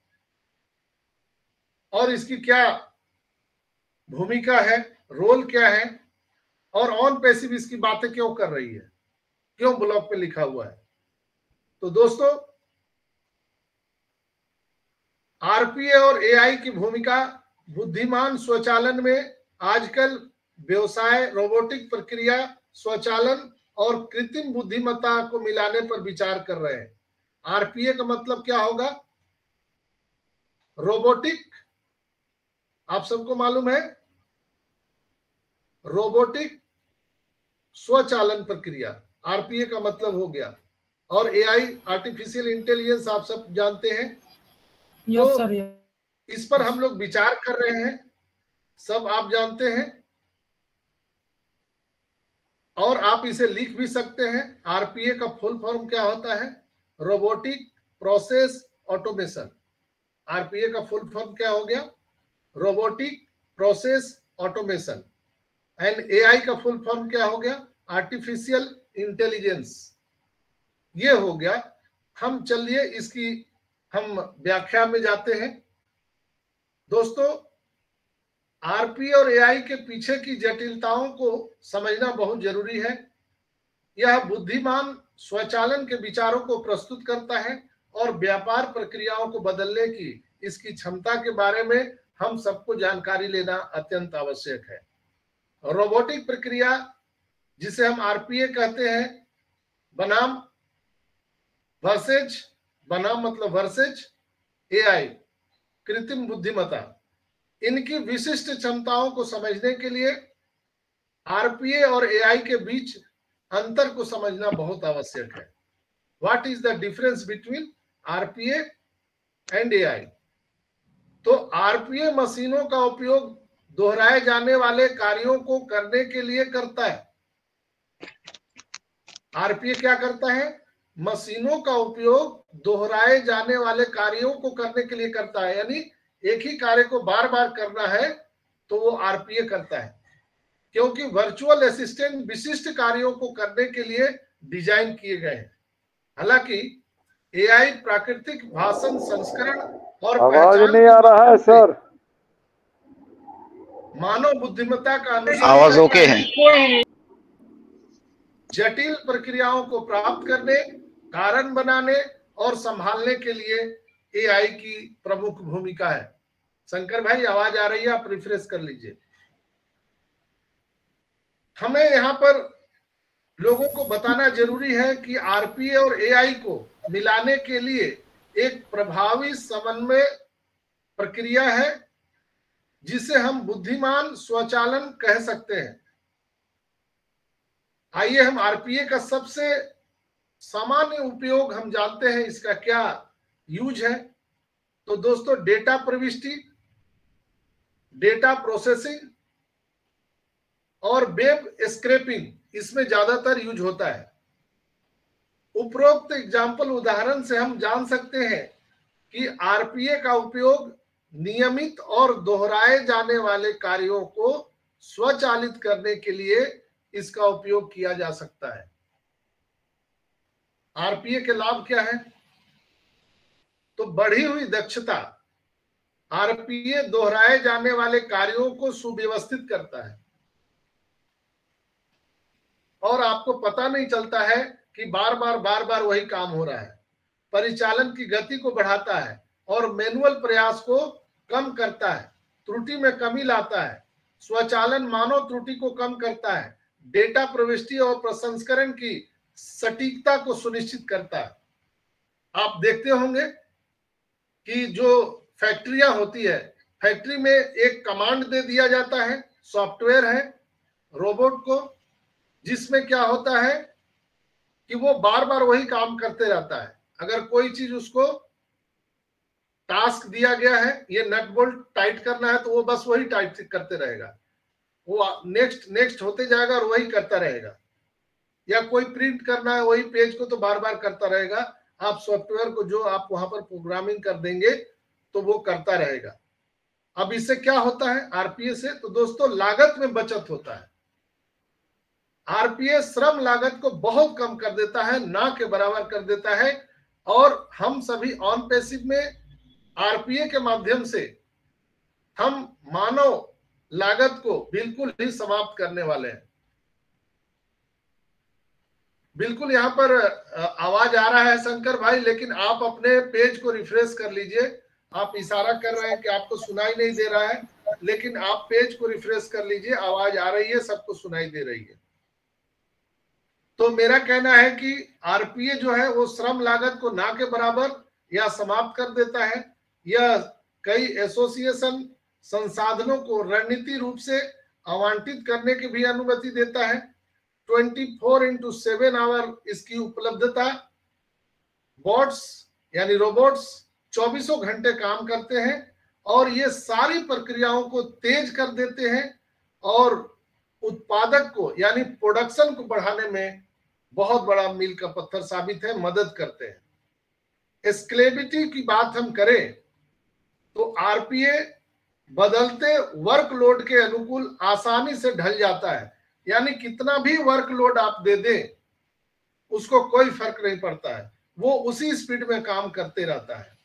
और इसकी क्या भूमिका है, रोल क्या है, और ऑन पैसिव इसकी बातें क्यों कर रही है, क्यों ब्लॉग पे लिखा हुआ है। तो दोस्तों आरपीए और एआई की भूमिका बुद्धिमान स्वचालन में आजकल व्यवसाय, रोबोटिक प्रक्रिया, स्वचालन और कृत्रिम बुद्धिमत्ता को मिलाने पर विचार कर रहे हैं। आरपीए का मतलब क्या होगा? रोबोटिक, आप सबको मालूम है, रोबोटिक स्वचालन प्रक्रिया आरपीए का मतलब हो गया। और एआई आर्टिफिशियल इंटेलिजेंस आप सब जानते हैं। Yes sir. इस पर हम लोग विचार कर रहे हैं, सब आप जानते हैं, और आप इसे लिख भी सकते हैं। आरपीए का फुल फॉर्म क्या होता है? Robotic process automation. आरपीए का फुल फॉर्म क्या हो गया? Robotic process automation. And AI का फुल फॉर्म क्या हो गया? Artificial intelligence. ये हो गया। हम चलिए इसकी हम व्याख्या में जाते हैं। दोस्तों आरपीए और एआई के पीछे की जटिलताओं को समझना बहुत जरूरी है। यह बुद्धिमान स्वचालन के विचारों को प्रस्तुत करता है और व्यापार प्रक्रियाओं को बदलने की इसकी क्षमता के बारे में हम सबको जानकारी लेना अत्यंत आवश्यक है। रोबोटिक प्रक्रिया जिसे हम आरपीए कहते हैं, बनाम वर्सेज, बनाम मतलब वर्सेज एआई, कृत्रिम बुद्धिमत्ता, इनकी विशिष्ट क्षमताओं को समझने के लिए आरपीए और एआई के बीच अंतर को समझना बहुत आवश्यक है। What is the difference between RPA and AI? तो आरपीए मशीनों का उपयोग दोहराए जाने वाले कार्यों को करने के लिए करता है। आरपीए क्या करता है? मशीनों का उपयोग दोहराए जाने वाले कार्यों को करने के लिए करता है, यानी एक ही कार्य को बार बार करना है तो वो आरपीए करता है, क्योंकि वर्चुअल असिस्टेंट विशिष्ट कार्यों को करने के लिए डिजाइन किए गए हैं। हालांकि एआई प्राकृतिक भाषण संस्करण और आवाज नहीं आ रहा है सर। मानव बुद्धिमत्ता का अनुसार आवाज ओके है। जटिल प्रक्रियाओं को प्राप्त करने, कारण बनाने और संभालने के लिए एआई की प्रमुख भूमिका है। शंकर भाई आवाज आ रही है? आप रिफ्रेश कर लीजिए। हमें यहाँ पर लोगों को बताना जरूरी है कि आरपीए और एआई को मिलाने के लिए एक प्रभावी समन्वय प्रक्रिया है जिसे हम बुद्धिमान स्वचालन कह सकते हैं। आइए हम आरपीए का सबसे सामान्य उपयोग हम जानते हैं, इसका क्या यूज है। तो दोस्तों, डेटा प्रविष्टि, डेटा प्रोसेसिंग और वेब स्क्रैपिंग इसमें ज्यादातर यूज होता है। उपरोक्त एग्जाम्पल उदाहरण से हम जान सकते हैं कि आरपीए का उपयोग नियमित और दोहराए जाने वाले कार्यों को स्वचालित करने के लिए इसका उपयोग किया जा सकता है। आरपीए के लाभ क्या है? तो बढ़ी हुई दक्षता। आरपीए दोहराए जाने वाले कार्यों को सुव्यवस्थित करता है और आपको पता नहीं चलता है कि बार बार वही काम हो रहा है। परिचालन की गति को बढ़ाता है और मैनुअल प्रयास को कम करता है, त्रुटि में कमी लाता है। स्वचालन मानव त्रुटि को कम करता है, डेटा प्रविष्टि और प्रसंस्करण की सटीकता को सुनिश्चित करता है। आप देखते होंगे कि जो फैक्ट्रियां होती है, फैक्ट्री में एक कमांड दे दिया जाता है, सॉफ्टवेयर है रोबोट को, जिसमें क्या होता है कि वो बार बार वही काम करते रहता है। अगर कोई चीज उसको टास्क दिया गया है, ये नट बोल्ट टाइट करना है, तो वो बस वही टाइट करते रहेगा, वो नेक्स्ट होते जाएगा और वही करता रहेगा। या कोई प्रिंट करना है वही पेज को, तो बार बार करता रहेगा। आप सॉफ्टवेयर को जो आप वहां पर प्रोग्रामिंग कर देंगे तो वो करता रहेगा। अब इससे क्या होता है आरपीए से? तो दोस्तों, लागत में बचत होता है। आरपीए श्रम लागत को बहुत कम कर देता है, ना के बराबर कर देता है। और हम सभी ऑन पैसिव में आरपीए के माध्यम से हम मानव लागत को बिल्कुल ही समाप्त करने वाले हैं। बिल्कुल यहाँ पर आवाज आ रहा है शंकर भाई, लेकिन आप अपने पेज को रिफ्रेश कर लीजिए। आप इशारा कर रहे हैं कि आपको सुनाई नहीं दे रहा है, लेकिन आप पेज को रिफ्रेश कर लीजिए, आवाज आ रही है, सबको सुनाई दे रही है। तो मेरा कहना है कि आरपीए जो है वो श्रम लागत को ना के बराबर या समाप्त कर देता है। यह कई एसोसिएशन संसाधनों को रणनीतिक रूप से आवंटित करने की भी अनुमति देता है। 24/7 आवर इसकी उपलब्धता। बॉट्स यानी रोबोट्स 24 घंटे काम करते हैं और ये सारी प्रक्रियाओं को तेज कर देते हैं और उत्पादक को यानी प्रोडक्शन को बढ़ाने में बहुत बड़ा मील का पत्थर साबित है, मदद करते हैं। स्केलेबिलिटी की बात हम करें तो आरपीए बदलते वर्कलोड के अनुकूल आसानी से ढल जाता है, यानी कितना भी वर्कलोड आप दे दें उसको कोई फर्क नहीं पड़ता है, वो उसी स्पीड में काम करते रहता है।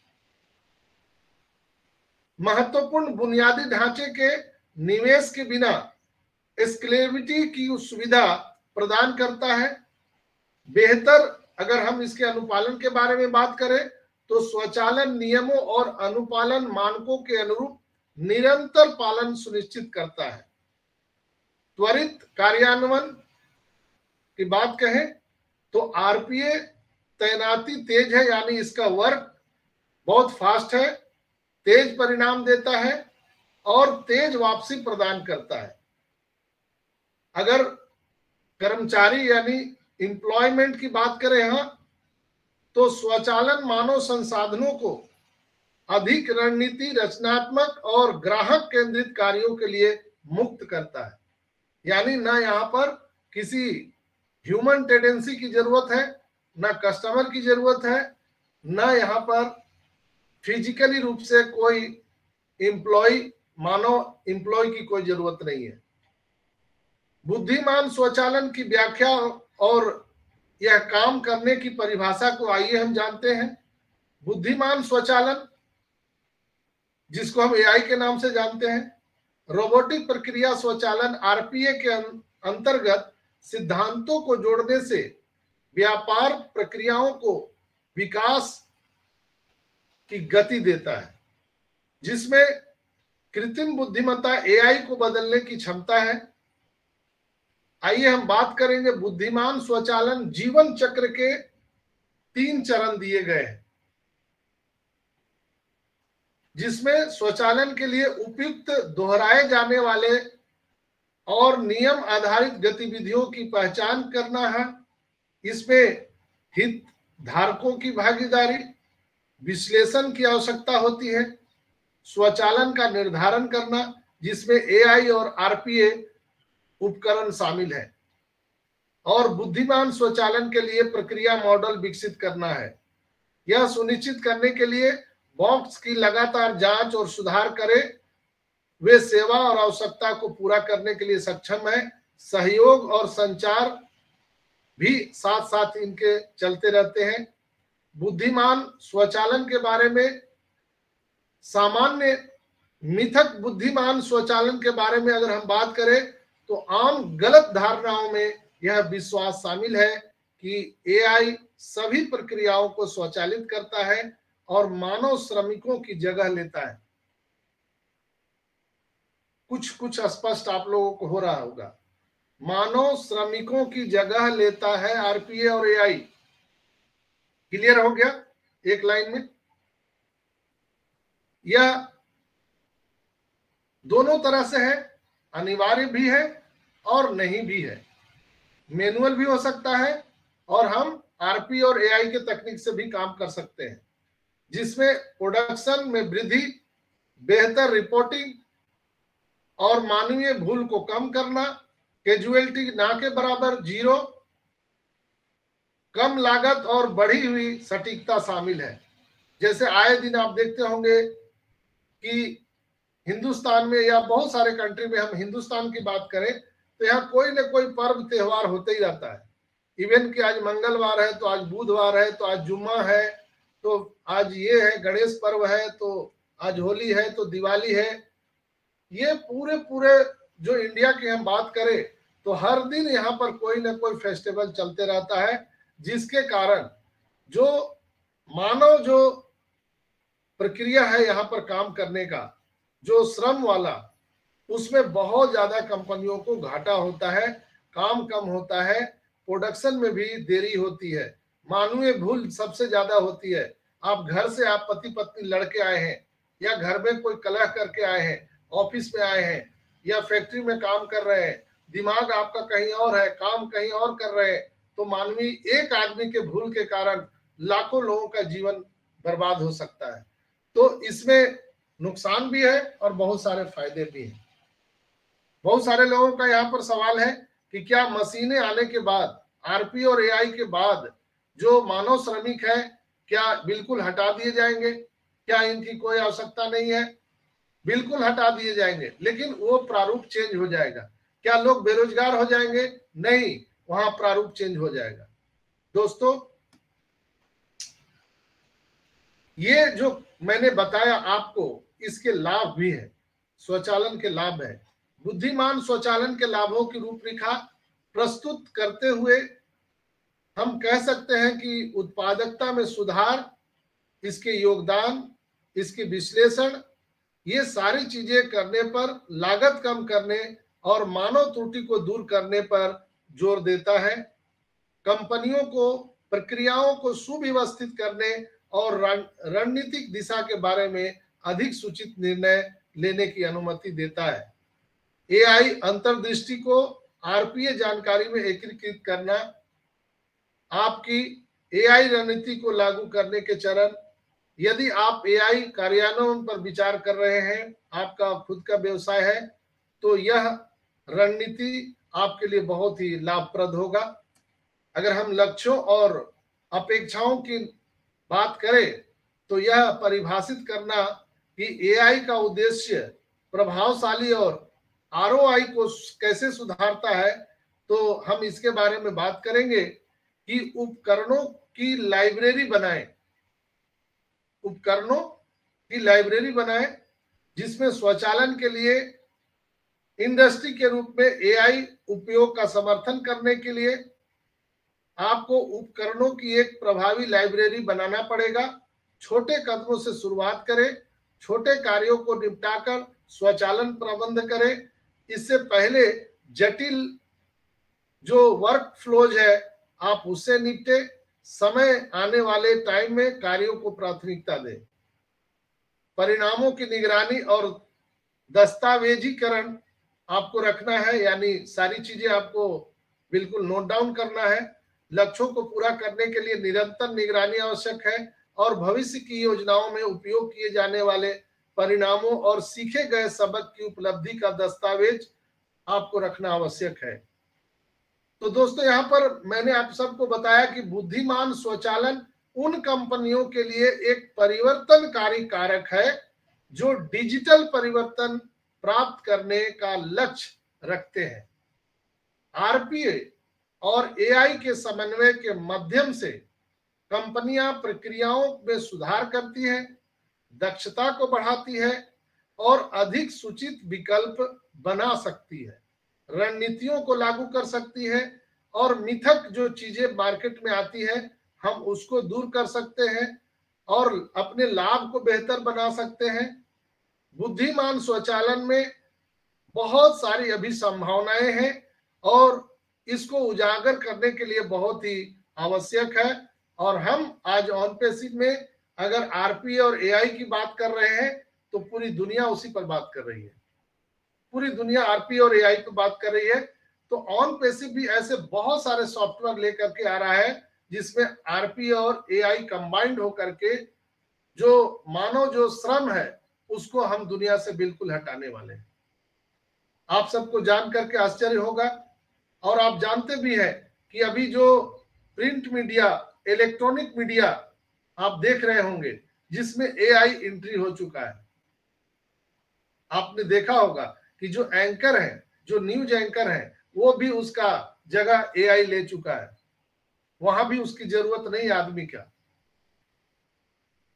महत्वपूर्ण बुनियादी ढांचे के निवेश के बिना स्केलेबिलिटी की सुविधा प्रदान करता है। बेहतर अगर हम इसके अनुपालन के बारे में बात करें तो स्वचालन नियमों और अनुपालन मानकों के अनुरूप निरंतर पालन सुनिश्चित करता है। त्वरित कार्यान्वयन की बात कहें तो आरपीए तैनाती तेज है, यानी इसका वर्क बहुत फास्ट है, तेज परिणाम देता है और तेज वापसी प्रदान करता है। अगर कर्मचारी यानी एम्प्लॉयमेंट की बात करें यहाँ तो स्वचालन मानव संसाधनों को अधिक रणनीति रचनात्मक और ग्राहक केंद्रित कार्यों के लिए मुक्त करता है। यानी ना यहाँ पर किसी ह्यूमन टेंडेंसी की जरूरत है, ना कस्टमर की जरूरत है, ना यहाँ पर फिजिकली रूप से कोई मानव एम्प्लॉय की कोई जरूरत नहीं है। बुद्धिमान स्वचालन की व्याख्या और यह काम करने की परिभाषा को आइए हम जानते हैं। बुद्धिमान स्वचालन, जिसको हम एआई के नाम से जानते हैं, रोबोटिक प्रक्रिया स्वचालन आरपीए के अंतर्गत सिद्धांतों को जोड़ने से व्यापार प्रक्रियाओं को विकास की गति देता है, जिसमें कृत्रिम बुद्धिमत्ता एआई को बदलने की क्षमता है। आइए हम बात करेंगे बुद्धिमान स्वचालन जीवन चक्र के 3 चरण दिए गए हैं, जिसमें स्वचालन के लिए उपयुक्त दोहराए जाने वाले और नियम आधारित गतिविधियों की पहचान करना है। इसमें हित धारकों की भागीदारी, विश्लेषण की आवश्यकता होती है, स्वचालन का निर्धारण करना, जिसमें एआई और आरपीए उपकरण शामिल है, और बुद्धिमान स्वचालन के लिए प्रक्रिया मॉडल विकसित करना है। यह सुनिश्चित करने के लिए बॉक्स की लगातार जांच और सुधार करे, वे सेवा और आवश्यकता को पूरा करने के लिए सक्षम है। सहयोग और संचार भी साथ साथ इनके चलते रहते हैं। बुद्धिमान स्वचालन के बारे में सामान्य मिथक बुद्धिमान स्वचालन के बारे में अगर हम बात करें तो आम गलत धारणाओं में यह विश्वास शामिल है कि एआई सभी प्रक्रियाओं को स्वचालित करता है और मानव श्रमिकों की जगह लेता है। कुछ स्पष्ट आप लोगों को हो रहा होगा। मानव श्रमिकों की जगह लेता है आरपीए और एआई। क्लियर हो गया एक लाइन में? यह दोनों तरह से है, अनिवार्य भी है और नहीं भी है। मैनुअल भी हो सकता है और हम आरपी और एआई के तकनीक से भी काम कर सकते हैं, जिसमें प्रोडक्शन में वृद्धि, बेहतर रिपोर्टिंग और मानवीय भूल को कम करना, कैजुअलिटी ना के बराबर 0, कम लागत और बढ़ी हुई सटीकता शामिल है। जैसे आए दिन आप देखते होंगे कि हिंदुस्तान में या बहुत सारे कंट्री में, हम हिंदुस्तान की बात करें तो यहाँ कोई न कोई पर्व त्योहार होते ही रहता है। इवन कि आज मंगलवार है तो आज बुधवार है, तो आज जुम्मा है, तो आज ये है, गणेश पर्व है, तो आज होली है, तो दिवाली है। ये पूरे जो इंडिया की हम बात करें तो हर दिन यहाँ पर कोई ना कोई फेस्टिवल चलते रहता है, जिसके कारण जो मानव जो प्रक्रिया है यहाँ पर काम करने का, जो श्रम वाला, उसमें बहुत ज्यादा कंपनियों को घाटा होता है, काम कम होता है, प्रोडक्शन में भी देरी होती है, मानवीय भूल सबसे ज्यादा होती है। आप घर से आप पति पत्नी लड़के आए हैं या घर में कोई कलह करके आए हैं, ऑफिस में आए हैं या फैक्ट्री में काम कर रहे हैं, दिमाग आपका कहीं और है, काम कहीं और कर रहे हैं, तो मानवीय एक आदमी के भूल के कारण लाखों लोगों का जीवन बर्बाद हो सकता है। तो इसमें नुकसान भी है और बहुत सारे फायदे भी हैं। बहुत सारे लोगों का यहाँ पर सवाल है कि क्या मशीनें आने के बाद, आरपी और एआई के बाद, जो मानव श्रमिक है क्या बिल्कुल हटा दिए जाएंगे? क्या इनकी कोई आवश्यकता नहीं है? बिल्कुल हटा दिए जाएंगे, लेकिन वो प्रारूप चेंज हो जाएगा। क्या लोग बेरोजगार हो जाएंगे? नहीं, वहां प्रारूप चेंज हो जाएगा। दोस्तों, ये जो मैंने बताया आपको, इसके लाभ भी है, स्वचालन के लाभ है। बुद्धिमान स्वचालन के लाभों की रूपरेखा प्रस्तुत करते हुए हम कह सकते हैं कि उत्पादकता में सुधार, इसके योगदान, इसके विश्लेषण, ये सारी चीजें करने पर, लागत कम करने और मानव त्रुटि को दूर करने पर जोर देता है। कंपनियों को प्रक्रियाओं को सुव्यवस्थित करने और रणनीतिक दिशा के बारे में अधिक सूचित निर्णय लेने की अनुमति देता है। एआई अंतर्दृष्टि को आरपीए जानकारी में एकीकृत करना, आपकी एआई रणनीति को लागू करने के चरण, यदि आप एआई कार्यान्वयन पर विचार कर रहे हैं, आपका खुद का व्यवसाय है, तो यह रणनीति आपके लिए बहुत ही लाभप्रद होगा। अगर हम लक्ष्यों और अपेक्षाओं की बात करें तो यह परिभाषित करना कि एआई का उद्देश्य प्रभावशाली और आरओआई को कैसे सुधारता है, तो हम इसके बारे में बात करेंगे कि उपकरणों की लाइब्रेरी बनाएं, उपकरणों की लाइब्रेरी बनाएं जिसमें स्वचालन के लिए इंडस्ट्री के रूप में एआई उपयोग का समर्थन करने के लिए आपको उपकरणों की एक प्रभावी लाइब्रेरी बनाना पड़ेगा। छोटे कदमों से शुरुआत करें, छोटे कार्यों को निपटाकर स्वचालन प्रबंध करें। इससे पहले जटिल जो वर्क फ्लोज है आप उससे निपटे। समय आने वाले टाइम में कार्यों को प्राथमिकता दें। परिणामों की निगरानी और दस्तावेजीकरण आपको रखना है, यानी सारी चीजें आपको बिल्कुल नोट डाउन करना है। लक्ष्यों को पूरा करने के लिए निरंतर निगरानी आवश्यक है और भविष्य की योजनाओं में उपयोग किए जाने वाले परिणामों और सीखे गए सबक की उपलब्धि का दस्तावेज आपको रखना आवश्यक है। तो दोस्तों, यहाँ पर मैंने आप सबको बताया कि बुद्धिमान स्वचालन उन कंपनियों के लिए एक परिवर्तनकारी कारक है जो डिजिटल परिवर्तन प्राप्त करने का लक्ष्य रखते हैं। आरपीए और एआई के समन्वय के माध्यम से कंपनियां प्रक्रियाओं में सुधार करती हैं, दक्षता को बढ़ाती है और अधिक सूचित विकल्प बना सकती है, रणनीतियों को लागू कर सकती है और मिथक जो चीजें मार्केट में आती है हम उसको दूर कर सकते हैं और अपने लाभ को बेहतर बना सकते हैं। बुद्धिमान स्वचालन में बहुत सारी अभी संभावनाएं हैं और इसको उजागर करने के लिए बहुत ही आवश्यक है। और हम आज ऑन पेसिव में अगर आरपीए और एआई की बात कर रहे हैं तो पूरी दुनिया उसी पर बात कर रही है, पूरी दुनिया आरपीए और एआई पर बात कर रही है। तो ऑन पेसिव भी ऐसे बहुत सारे सॉफ्टवेयर लेकर के आ रहा है जिसमें आरपीए और एआई कंबाइंड होकर के जो मानव जो श्रम है उसको हम दुनिया से बिल्कुल हटाने वाले हैं। आप सबको जान करके आश्चर्य होगा और आप जानते भी हैं कि अभी जो प्रिंट मीडिया, इलेक्ट्रॉनिक मीडिया आप देख रहे होंगे जिसमें एआई एंट्री हो चुका है। आपने देखा होगा कि जो एंकर है, जो न्यूज एंकर है, वो भी उसका जगह एआई ले चुका है, वहां भी उसकी जरूरत नहीं आदमी का।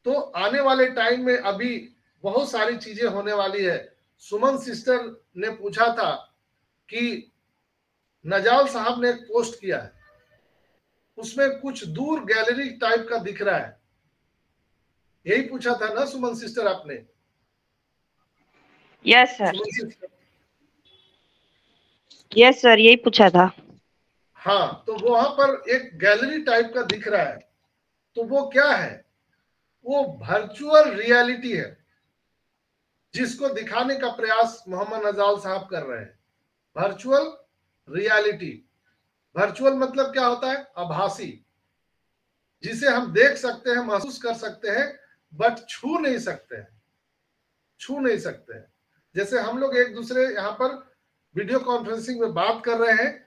तो आने वाले टाइम में अभी बहुत सारी चीजें होने वाली है। सुमन सिस्टर ने पूछा था कि नजाल साहब ने एक पोस्ट किया है, उसमें कुछ दूर गैलरी टाइप का दिख रहा है, यही पूछा था ना सुमन सिस्टर आपने? यस सर, यस सर, यही पूछा था। हाँ, तो वहां पर एक गैलरी टाइप का दिख रहा है, तो वो क्या है? वो वर्चुअल रियलिटी है जिसको दिखाने का प्रयास मोहम्मद नजाल साहब कर रहे हैं। वर्चुअल रियलिटी, वर्चुअल मतलब क्या होता है? आभासी, जिसे हम देख सकते हैं, महसूस कर सकते हैं, बट छू नहीं सकते हैं, छू नहीं सकते हैं। जैसे हम लोग एक दूसरे यहाँ पर वीडियो कॉन्फ्रेंसिंग में बात कर रहे हैं,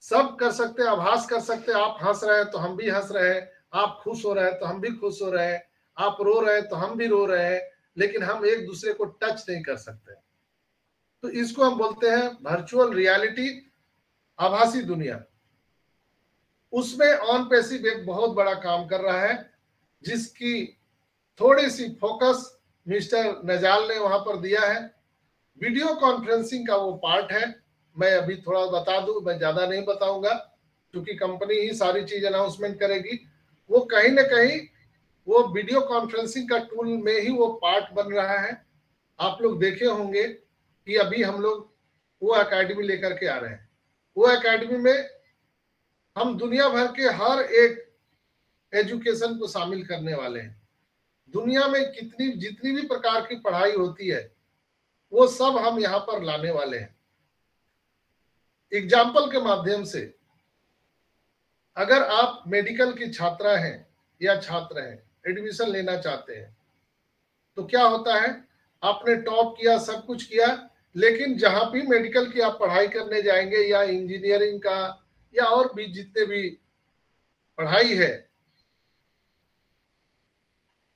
सब कर सकते हैं, आभास कर सकते हैं। आप हंस रहे हैं तो हम भी हंस रहे हैं, आप खुश हो रहे हैं तो हम भी खुश हो रहे हैं, आप रो रहे हैं तो हम भी रो रहे हैं, लेकिन हम एक दूसरे को टच नहीं कर सकते। तो इसको हम बोलते हैं वर्चुअल रियलिटी, आभासी दुनिया। उसमें ऑन पेसिव एक बहुत बड़ा काम कर रहा है जिसकी थोड़ी सी फोकस मिस्टर नजाल ने वहां पर दिया है। वीडियो कॉन्फ्रेंसिंग का वो पार्ट है। मैं अभी थोड़ा बता दूं, मैं ज्यादा नहीं बताऊंगा क्योंकि कंपनी ही सारी चीज अनाउंसमेंट करेगी। वो कहीं ना कहीं वो वीडियो कॉन्फ्रेंसिंग का टूल में ही वो पार्ट बन रहा है। आप लोग देखे होंगे कि अभी हम लोग वो एकेडमी लेकर के आ रहे हैं। वो एकेडमी में हम दुनिया भर के हर एक एजुकेशन को शामिल करने वाले हैं। दुनिया में कितनी जितनी भी प्रकार की पढ़ाई होती है वो सब हम यहाँ पर लाने वाले हैं। एग्जाम्पल के माध्यम से, अगर आप मेडिकल की छात्रा हैं या छात्र हैं, एडमिशन लेना चाहते हैं, तो क्या होता है, आपने टॉप किया, सब कुछ किया, लेकिन जहां भी मेडिकल की आप पढ़ाई करने जाएंगे या इंजीनियरिंग का या और भी जितने भी पढ़ाई है,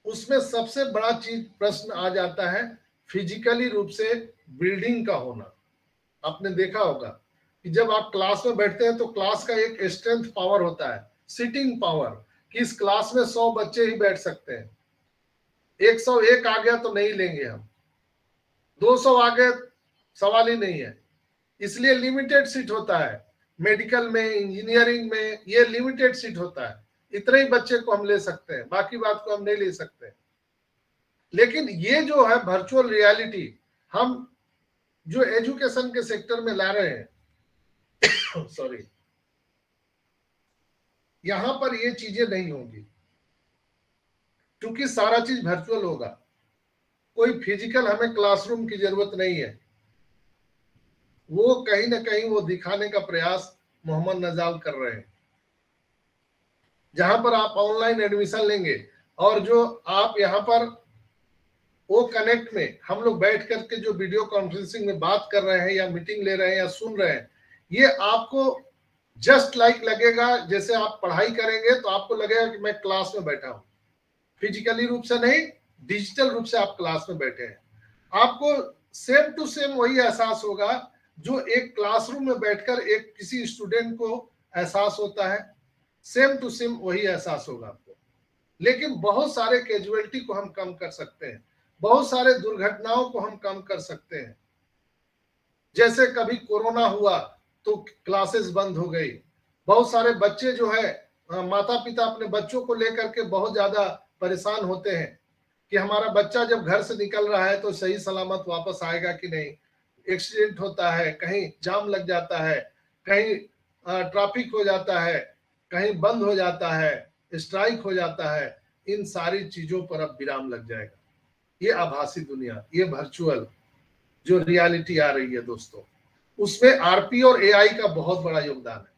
उसमें सबसे बड़ा चीज प्रश्न आ जाता है फिजिकली रूप से बिल्डिंग का होना। आपने देखा होगा कि जब आप क्लास में बैठते हैं तो क्लास का एक स्ट्रेंथ पावर होता है, सिटिंग पावर, कि इस क्लास में 100 बच्चे ही बैठ सकते हैं। 101 आ गया तो नहीं लेंगे हम, 200 आ गए सवाल ही नहीं है। इसलिए लिमिटेड सीट होता है मेडिकल में, इंजीनियरिंग में, ये लिमिटेड सीट होता है। इतने ही बच्चे को हम ले सकते हैं, बाकी बात को हम नहीं ले सकते। लेकिन ये जो है वर्चुअल रियलिटी हम जो एजुकेशन के सेक्टर में ला रहे हैं सॉरी, यहां पर ये चीजें नहीं होंगी, क्योंकि सारा चीज वर्चुअल होगा। कोई फिजिकल हमें क्लासरूम की जरूरत नहीं है। वो कहीं ना कहीं वो दिखाने का प्रयास मोहम्मद नजाल कर रहे हैं, जहां पर आप ऑनलाइन एडमिशन लेंगे और जो आप यहाँ पर वो कनेक्ट में हम लोग बैठ करके जो वीडियो कॉन्फ्रेंसिंग में बात कर रहे हैं या मीटिंग ले रहे हैं या सुन रहे हैं, ये आपको जस्ट लाइक लगेगा जैसे आप पढ़ाई करेंगे तो आपको लगेगा कि मैं क्लास में बैठा हूं, फिजिकली रूप से नहीं, डिजिटल रूप से आप क्लास में बैठे हैं। आपको सेम टू सेम वही एहसास होगा जो एक क्लासरूम में बैठकर एक किसी स्टूडेंट को एहसास होता है, सेम टू सेम वही एहसास होगा आपको। लेकिन बहुत सारे कैजुअलिटी को हम कम कर सकते हैं, बहुत सारे दुर्घटनाओं को हम कम कर सकते हैं। जैसे कभी कोरोना हुआ तो क्लासेस बंद हो गई, बहुत सारे बच्चे जो है माता पिता अपने बच्चों को लेकर के बहुत ज्यादा परेशान होते हैं कि हमारा बच्चा जब घर से निकल रहा है तो सही सलामत वापस आएगा कि नहीं। एक्सीडेंट होता है, कहीं जाम लग जाता है, कहीं ट्रैफिक हो जाता है, कहीं बंद हो जाता है, स्ट्राइक हो जाता है। इन सारी चीजों पर अब विराम लग जाएगा। ये आभासी दुनिया, ये वर्चुअल जो रियलिटी आ रही है दोस्तों, उसमें आरपी और एआई का बहुत बड़ा योगदान है।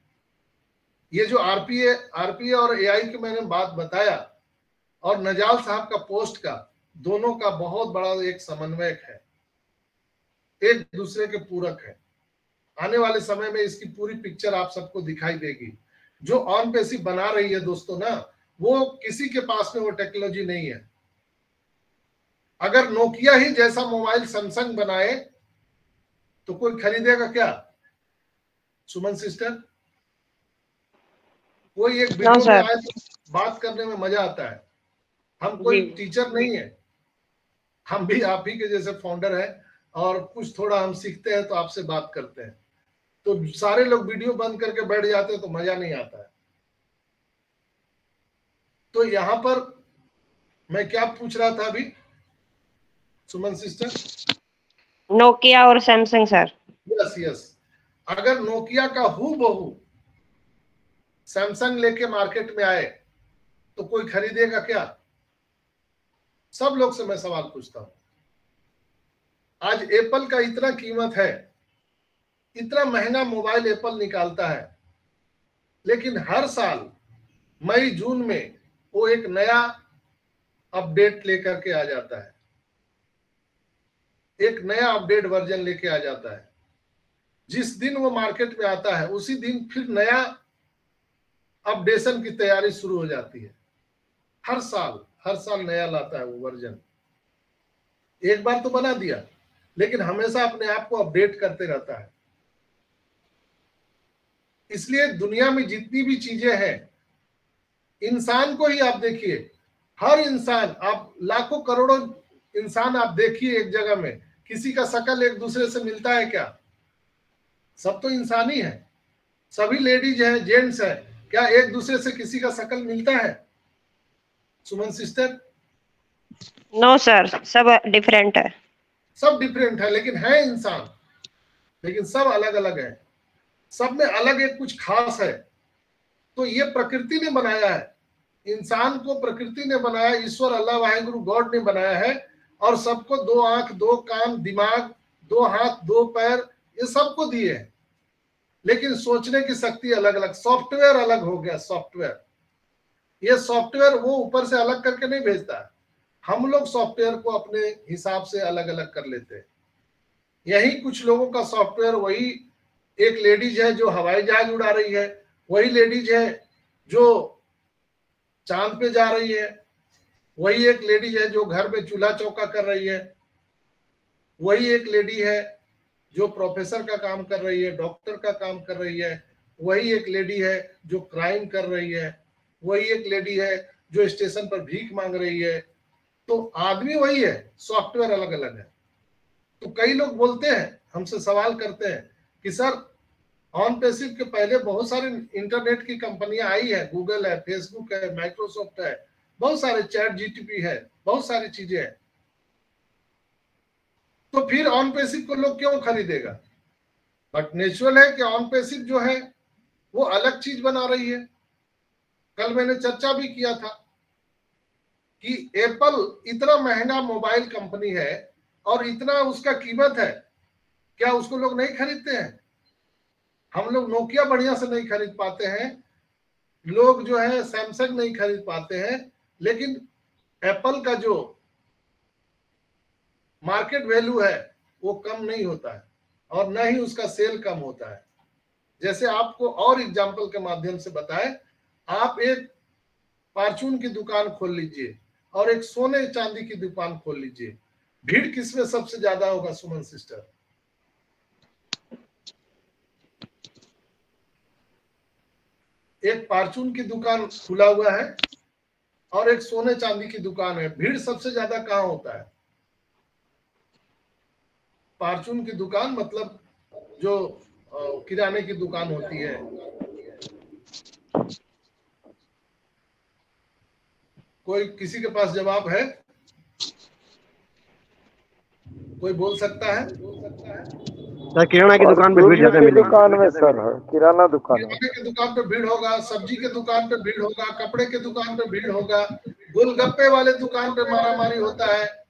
ये जो आरपी और एआई की मैंने बात बताया और नजाल साहब का पोस्ट का, दोनों का बहुत बड़ा एक समन्वयक है, एक दूसरे के पूरक है। आने वाले समय में इसकी पूरी पिक्चर आप सबको दिखाई देगी। जो ऑन पेसी बना रही है दोस्तों ना, वो किसी के पास में वो टेक्नोलॉजी नहीं है। अगर नोकिया ही जैसा मोबाइल सैमसंग बनाए तो कोई खरीदेगा क्या? सुमन सिस्टर, कोई एक वीडियो में आए तो बात करने में मजा आता है। हम कोई टीचर नहीं है, हम भी आप ही के जैसे फाउंडर है और कुछ थोड़ा हम सीखते हैं तो आपसे बात करते हैं। तो सारे लोग वीडियो बंद करके बैठ जाते हैं तो मजा नहीं आता है। तो यहां पर मैं क्या पूछ रहा था अभी सुमन सिस्टर? नोकिया और सैमसंग सर। यस, अगर नोकिया का हूबहू सैमसंग लेके मार्केट में आए तो कोई खरीदेगा क्या? सब लोग से मैं सवाल पूछता हूं। आज एप्पल का इतना कीमत है, इतना महंगा मोबाइल एप्पल निकालता है, लेकिन हर साल मई जून में वो एक नया अपडेट लेकर के आ जाता है, एक नया अपडेट वर्जन लेके आ जाता है। जिस दिन वो मार्केट में आता है उसी दिन फिर नया अपडेशन की तैयारी शुरू हो जाती है। हर साल नया लाता है वो वर्जन। एक बार तो बना दिया, लेकिन हमेशा अपने आप को अपडेट करते रहता है। इसलिए दुनिया में जितनी भी चीजें हैं, इंसान को ही आप देखिए, हर इंसान, आप लाखों करोड़ों इंसान आप देखिए एक जगह में, किसी का शकल एक दूसरे से मिलता है क्या? सब तो इंसान ही है। सभी लेडीज हैं, जेंट्स हैं, क्या एक दूसरे से किसी का शकल मिलता है? सुमन सिस्टर? नो सर, सब डिफरेंट है। सब डिफरेंट है, लेकिन है इंसान, लेकिन सब अलग अलग है। सब में अलग एक कुछ खास है। तो ये प्रकृति ने बनाया है, इंसान को प्रकृति ने बनाया, ईश्वर अल्लाह वाहिगुरु गॉड ने बनाया है। और सबको 2 आंख, 2 कान, दिमाग, 2 हाथ, 2 पैर, ये सबको दिए हैं, लेकिन सोचने की शक्ति अलग अलग, सॉफ्टवेयर अलग हो गया सॉफ्टवेयर। ये सॉफ्टवेयर वो ऊपर से अलग करके नहीं भेजता है, हम लोग सॉफ्टवेयर को अपने हिसाब से अलग अलग कर लेते हैं। यही कुछ लोगों का सॉफ्टवेयर, वही एक लेडीज है जो हवाई जहाज उड़ा रही है, वही लेडीज है जो चांद पे जा रही है, वही एक लेडीज है जो घर में चूल्हा चौका कर रही है, वही एक लेडी है जो प्रोफेसर का काम कर रही है, डॉक्टर का काम कर रही है, वही एक लेडी है जो क्राइम कर रही है, वही एक लेडी है जो स्टेशन पर भीख मांग रही है। तो आदमी वही है, सॉफ्टवेयर अलग अलग है। तो कई लोग बोलते हैं, हमसे सवाल करते हैं कि सर ऑन पैसिव के पहले बहुत सारे इंटरनेट की कंपनियां आई है, गूगल है, फेसबुक है, माइक्रोसॉफ्ट है, बहुत सारे, चैट जीटीपी है, बहुत सारी चीजें हैं, तो फिर ऑन पैसिव को लोग क्यों खरीदेगा? बट नेचुरल है कि ऑन पैसिव जो है वो अलग चीज बना रही है। कल मैंने चर्चा भी किया था कि एप्पल इतना महंगा मोबाइल कंपनी है और इतना उसका कीमत है, क्या उसको लोग नहीं खरीदते हैं? हम लोग नोकिया बढ़िया से नहीं खरीद पाते हैं, लोग जो है सैमसंग नहीं खरीद पाते हैं, लेकिन एप्पल का जो मार्केट वैल्यू है वो कम नहीं होता है और न ही उसका सेल कम होता है। जैसे आपको और एग्जांपल के माध्यम से बताएं, आप एक फार्चून की दुकान खोल लीजिए और एक सोने चांदी की दुकान खोल लीजिए, भीड़ किसमें सबसे ज्यादा होगा सुमन सिस्टर? एक फार्चून की दुकान खुला हुआ है और एक सोने चांदी की दुकान है, भीड़ सबसे ज्यादा कहाँ होता है? फार्चून की दुकान मतलब जो किराने की दुकान होती है। कोई किसी के पास जवाब है? कोई बोल सकता है? सर किराना की दुकान पे भीड़ ज्यादा मिलेगी। दुकान में सर किराना दुकान में, किराने की दुकान पे भीड़ होगा, सब्जी के दुकान पे भीड़ होगा, कपड़े के दुकान पे भीड़ होगा, गोलगप्पे वाले दुकान पे मारामारी होता है।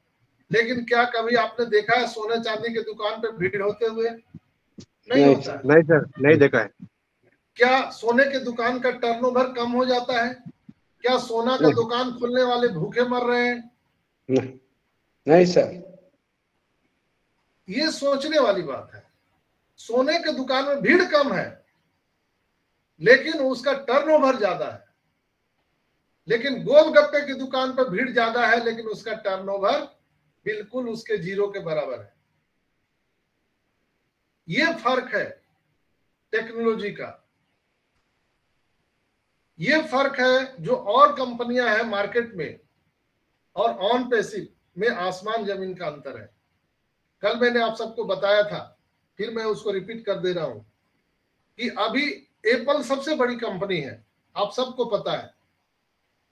लेकिन क्या कभी आपने देखा है सोने चांदी के दुकान पे भीड़ होते हुए? नहीं होता है। नहीं सर, नहीं देखा है। क्या सोने के दुकान का टर्नओवर कम हो जाता है? क्या सोना का दुकान खोलने वाले भूखे मर रहे हैं? नहीं सर, ये सोचने वाली बात है। सोने के दुकान में भीड़ कम है लेकिन उसका टर्नओवर ज्यादा है, लेकिन गोलगप्पे की दुकान पर भीड़ ज्यादा है लेकिन उसका टर्नओवर बिल्कुल उसके जीरो के बराबर है। ये फर्क है टेक्नोलॉजी का, ये फर्क है जो और कंपनियां हैं मार्केट में और ऑन पैसिव में आसमान जमीन का अंतर है। कल मैंने आप सबको बताया था, फिर मैं उसको रिपीट कर दे रहा हूं कि अभी एप्पल सबसे बड़ी कंपनी है, आप सबको पता है,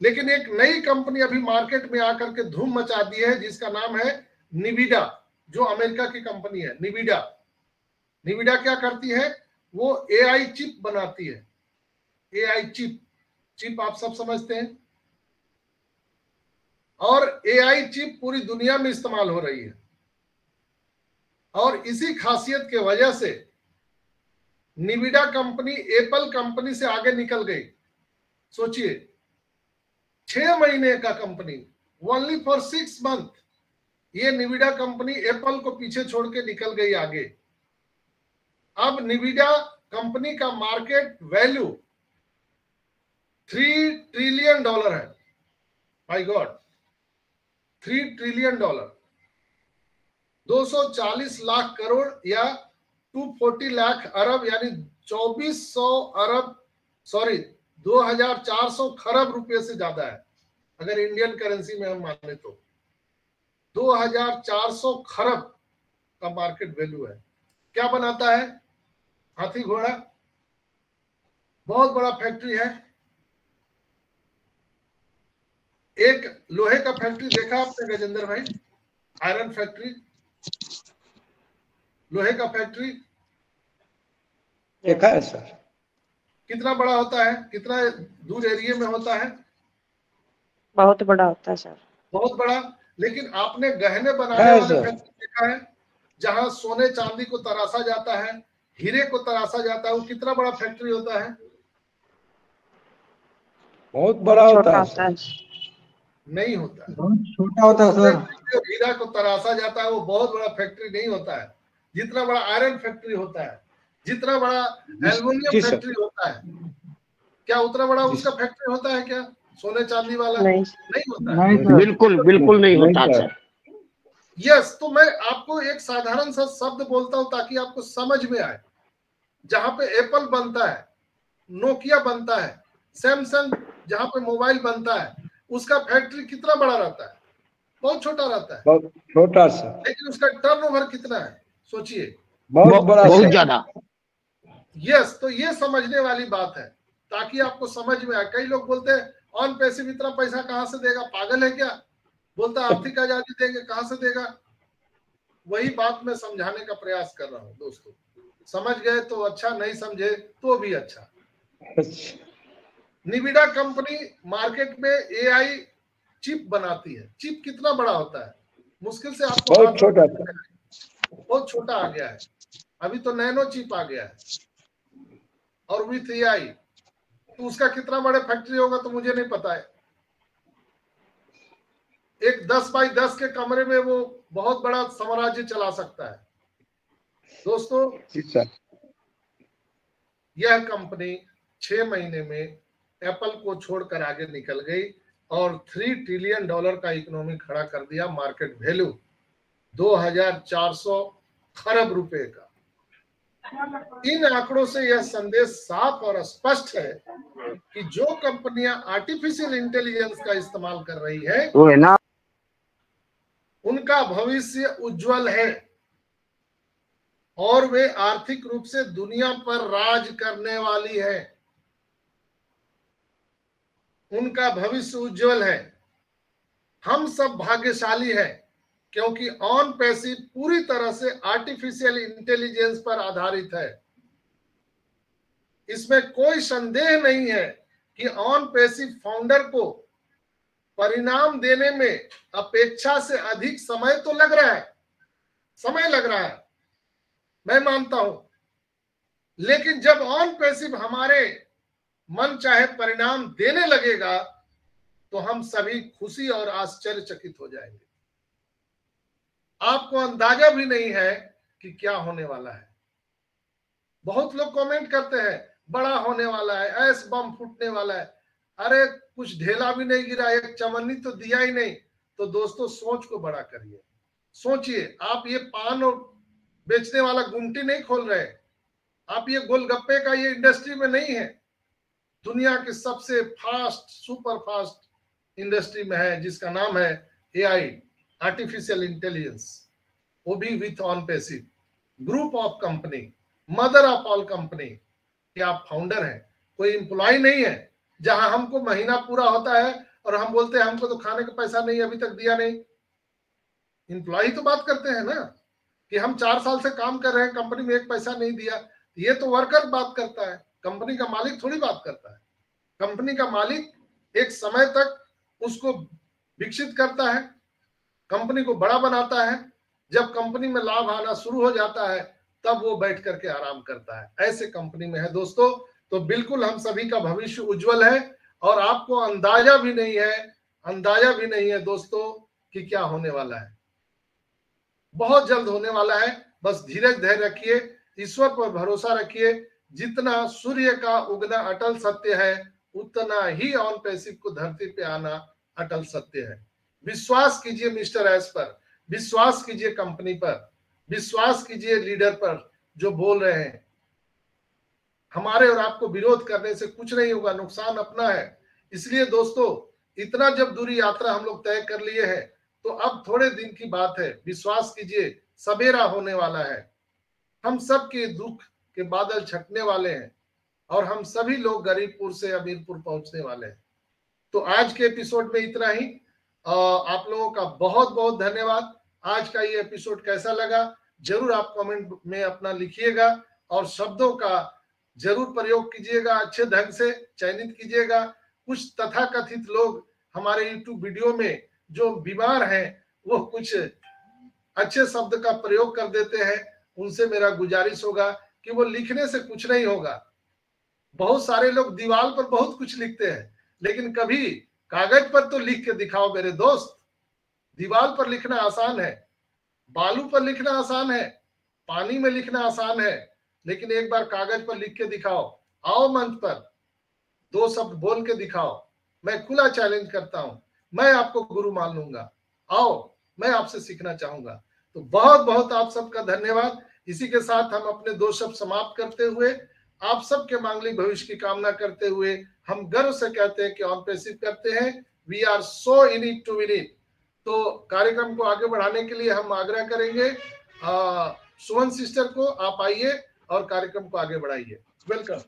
लेकिन एक नई कंपनी अभी मार्केट में आकर के धूम मचा दी है जिसका नाम है निविडा, जो अमेरिका की कंपनी है। निविडा क्या करती है? वो एआई चिप बनाती है। एआई चिप आप सब समझते हैं, और एआई चिप पूरी दुनिया में इस्तेमाल हो रही है और इसी खासियत के वजह से निविडा कंपनी एप्पल कंपनी से आगे निकल गई। सोचिए, 6 महीने का कंपनी, ओनली फॉर 6 मंथ, ये निविडा कंपनी एप्पल को पीछे छोड़ के निकल गई आगे। अब निविडा कंपनी का मार्केट वैल्यू $3 ट्रिलियन है। My God, $3 trillion, 240 lakh crore या 240 लाख अरब, यानी 2400 खरब रुपए से ज्यादा है। अगर इंडियन करेंसी में हम माने तो 2400 खरब का मार्केट वैल्यू है। क्या बनाता है? हाथी घोड़ा, बहुत बड़ा फैक्ट्री है। एक लोहे का फैक्ट्री देखा आपने गजेंद्र भाई? आयरन फैक्ट्री, लोहे का फैक्ट्री देखा है सर। कितना बड़ा होता है? कितना दूर एरिया में होता है? बहुत बड़ा होता है सर। बहुत बड़ा। लेकिन आपने गहने बनाने वाले फैक्ट्री देखा है जहां सोने चांदी को तराशा जाता है, हीरे को तराशा जाता है? वो कितना बड़ा फैक्ट्री होता है? बहुत बड़ा होता है छोटा सर। होता है। नहीं होता है। बहुत छोटा होता है सर। जो हीरा को तराशा जाता है वो बहुत बड़ा फैक्ट्री नहीं होता है। जितना बड़ा आयरन फैक्ट्री होता है, जितना बड़ा एल्युमिनियम जी सर। फैक्ट्री होता है, क्या उतना बड़ा जी उसका सर। फैक्ट्री होता है क्या? सोने चांदी वाला नहीं नहीं होता है। नहीं सर। बिल्कुल बिल्कुल नहीं होता नहीं सर। सर। यस, तो मैं आपको एक साधारण सा शब्द बोलता हूं ताकि आपको समझ में आए। जहां पे एप्पल बनता है, नोकिया बनता है, सैमसंग जहां पे मोबाइल बनता है, उसका फैक्ट्री कितना बड़ा रहता है? बहुत छोटा रहता है। बहुत छोटा सर। लेकिन उसका टर्नओवर कितना है सोचिए। बहुत बड़ा बहुत सर। ज्यादा। यस, तो ये समझने वाली बात है ताकि आपको समझ में आए। कई लोग बोलते हैं ऑन पैसिव इतना पैसा कहां से देगा, पागल है क्या? बोलता आर्थिक आजादी देंगे, कहां से देगा? वही बात मैं समझाने का प्रयास कर रहा हूं दोस्तों। समझ गए तो अच्छा, नहीं समझे तो भी अच्छा। निविडा कंपनी मार्केट में एआई चिप बनाती है। चिप कितना बड़ा होता है? मुश्किल से आपको बहुत हाथ छोटा में सर। बहुत छोटा आ गया है। अभी तो नैनो चिप आ गया है और विथ एआई, तो उसका कितना बड़ा फैक्ट्री होगा तो मुझे नहीं पता है। एक 10 बाई 10 के कमरे में वो बहुत बड़ा साम्राज्य चला सकता है। दोस्तों, जी सर। यह कंपनी 6 महीने में एप्पल को छोड़कर आगे निकल गई और $3 ट्रिलियन का इकोनॉमी खड़ा कर दिया। मार्केट वैल्यू 2400 खरब रुपए का। इन आंकड़ों से यह संदेश साफ और स्पष्ट है कि जो कंपनियां आर्टिफिशियल इंटेलिजेंस का इस्तेमाल कर रही है वो है ना, उनका भविष्य उज्जवल है और वे आर्थिक रूप से दुनिया पर राज करने वाली है। उनका भविष्य उज्जवल है। हम सब भाग्यशाली हैं क्योंकि ऑन पैसिव पूरी तरह से आर्टिफिशियल इंटेलिजेंस पर आधारित है। इसमें कोई संदेह नहीं है कि ऑन पैसिव फाउंडर को परिणाम देने में अपेक्षा से अधिक समय तो लग रहा है, समय लग रहा है, मैं मानता हूं। लेकिन जब ऑन पैसिव हमारे मन चाहे परिणाम देने लगेगा तो हम सभी खुशी और आश्चर्यचकित हो जाएंगे। आपको अंदाजा भी नहीं है कि क्या होने वाला है। बहुत लोग कमेंट करते हैं बड़ा होने वाला है, ऐस बम फूटने वाला है। अरे कुछ ढेला भी नहीं गिरा, एक चमन्नी तो दिया ही नहीं। तो दोस्तों, सोच को बड़ा करिए। सोचिए, आप ये पान और बेचने वाला गुमटी नहीं खोल रहे, आप ये गोलगप्पे का ये इंडस्ट्री में नहीं है। दुनिया के सबसे फास्ट, सुपर फास्ट इंडस्ट्री में है जिसका नाम है एआई, आर्टिफिशियल इंटेलिजेंस, वो भी with on passive. Group of company, mother of all company के आप फाउंडर हैं, कोई एम्प्लॉय नहीं है। जहां हमको महीना पूरा होता है और हम बोलते हैं हमको तो खाने का पैसा नहीं, अभी तक दिया नहीं। एम्प्लॉय तो बात करते हैं ना कि हम 4 साल से काम कर रहे हैं, कंपनी में एक पैसा नहीं दिया। ये तो वर्कर बात करता है, कंपनी का मालिक थोड़ी बात करता है। कंपनी का मालिक एक समय तक उसको विकसित करता है, कंपनी को बड़ा बनाता है। जब कंपनी में लाभ आना शुरू हो जाता है तब वो बैठ करके आराम करता है। ऐसे कंपनी में है दोस्तों। तो बिल्कुल हम सभी का भविष्य उज्जवल है और आपको अंदाजा भी नहीं है दोस्तों कि क्या होने वाला है। बहुत जल्द होने वाला है। बस धीरज धैर्य रखिए, ईश्वर पर भरोसा रखिए। जितना सूर्य का उगना अटल सत्य है, उतना ही ऑन पैसिव को धरती पे आना अटल सत्य है। विश्वास कीजिए मिस्टर एस पर, विश्वास कीजिए कंपनी पर, विश्वास कीजिए लीडर पर जो बोल रहे हैं। हमारे और आपको विरोध करने से कुछ नहीं होगा, नुकसान अपना है। इसलिए दोस्तों, इतना जब दूरी यात्रा हम लोग तय कर लिए हैं तो अब थोड़े दिन की बात है। विश्वास कीजिए, सवेरा होने वाला है। हम सब के दुख के बादल छटने वाले हैं और हम सभी लोग गरीबपुर से अमीरपुर पहुंचने वाले हैं। तो आज के एपिसोड में इतना ही। आप लोगों का बहुत बहुत धन्यवाद। आज का ये एपिसोड कैसा लगा जरूर आप कमेंट में अपना लिखिएगा और शब्दों का जरूर प्रयोग कीजिएगा, अच्छे ढंग से चयनित कीजिएगा। कुछ तथाकथित लोग हमारे YouTube वीडियो में जो बीमार हैं वो कुछ अच्छे शब्द का प्रयोग कर देते हैं। उनसे मेरा गुजारिश होगा कि वो लिखने से कुछ नहीं होगा। बहुत सारे लोग दीवार पर बहुत कुछ लिखते हैं लेकिन कभी कागज पर तो लिख के दिखाओ मेरे दोस्त। दीवार पर लिखना आसान है, बालू पर लिखना आसान है, पानी में लिखना आसान है, लेकिन एक बार कागज पर लिख के दिखाओ। आओ मंच पर 2 शब्द बोल के दिखाओ। मैं खुला चैलेंज करता हूं, मैं आपको गुरु मान लूंगा। आओ, मैं आपसे सीखना चाहूंगा। तो बहुत बहुत आप सबका धन्यवाद। इसी के साथ हम अपने 2 शब्द समाप्त करते हुए आप सबके मांगलिक भविष्य की कामना करते हुए हम गर्व से कहते हैं कि ऑन पैसिव करते हैं, we are so in it to win it. तो कार्यक्रम को आगे बढ़ाने के लिए हम आग्रह करेंगे सुमन सिस्टर को, आप आइए और कार्यक्रम को आगे बढ़ाइए। Welcome.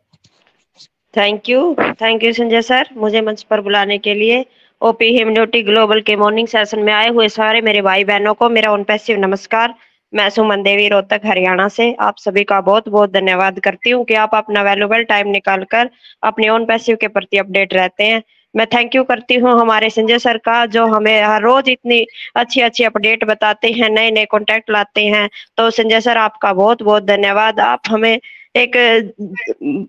Thank you Sanjay sir, मुझे मंच पर बुलाने के लिए। ओपी हिम्नोटिक ग्लोबल के मॉर्निंग सेशन में आए हुए सारे मेरे भाई बहनों को मेरा ऑन पैसिव नमस्कार। मैं सुमन देवी, रोहतक, हरियाणा से आप सभी का बहुत बहुत धन्यवाद करती हूँ कि आप अपना वैल्यूएबल टाइम निकालकर अपने ऑन पैसिव के प्रति अपडेट रहते हैं। मैं थैंक यू करती हूँ हमारे संजय सर का, जो हमें हर रोज इतनी अच्छी अच्छी अपडेट बताते हैं, नए नए कॉन्टैक्ट लाते हैं। तो संजय सर आपका बहुत बहुत धन्यवाद। आप हमें एक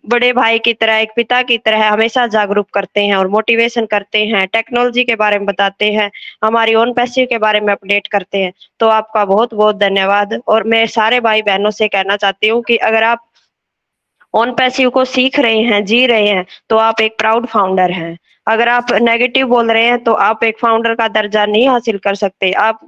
बड़े भाई की तरह, एक पिता की तरह हमेशा जागरूक करते हैं और मोटिवेशन करते हैं, टेक्नोलॉजी के बारे में बताते हैं, हमारी ओन पैसिव के बारे में अपडेट करते हैं। तो आपका बहुत बहुत धन्यवाद। और मैं सारे भाई बहनों से कहना चाहती हूँ कि अगर आप ऑन पैसिव को सीख रहे हैं, जी रहे हैं, तो आप एक प्राउड फाउंडर हैं। अगर आप नेगेटिव बोल रहे हैं तो आप एक फाउंडर का दर्जा नहीं हासिल कर सकते, आप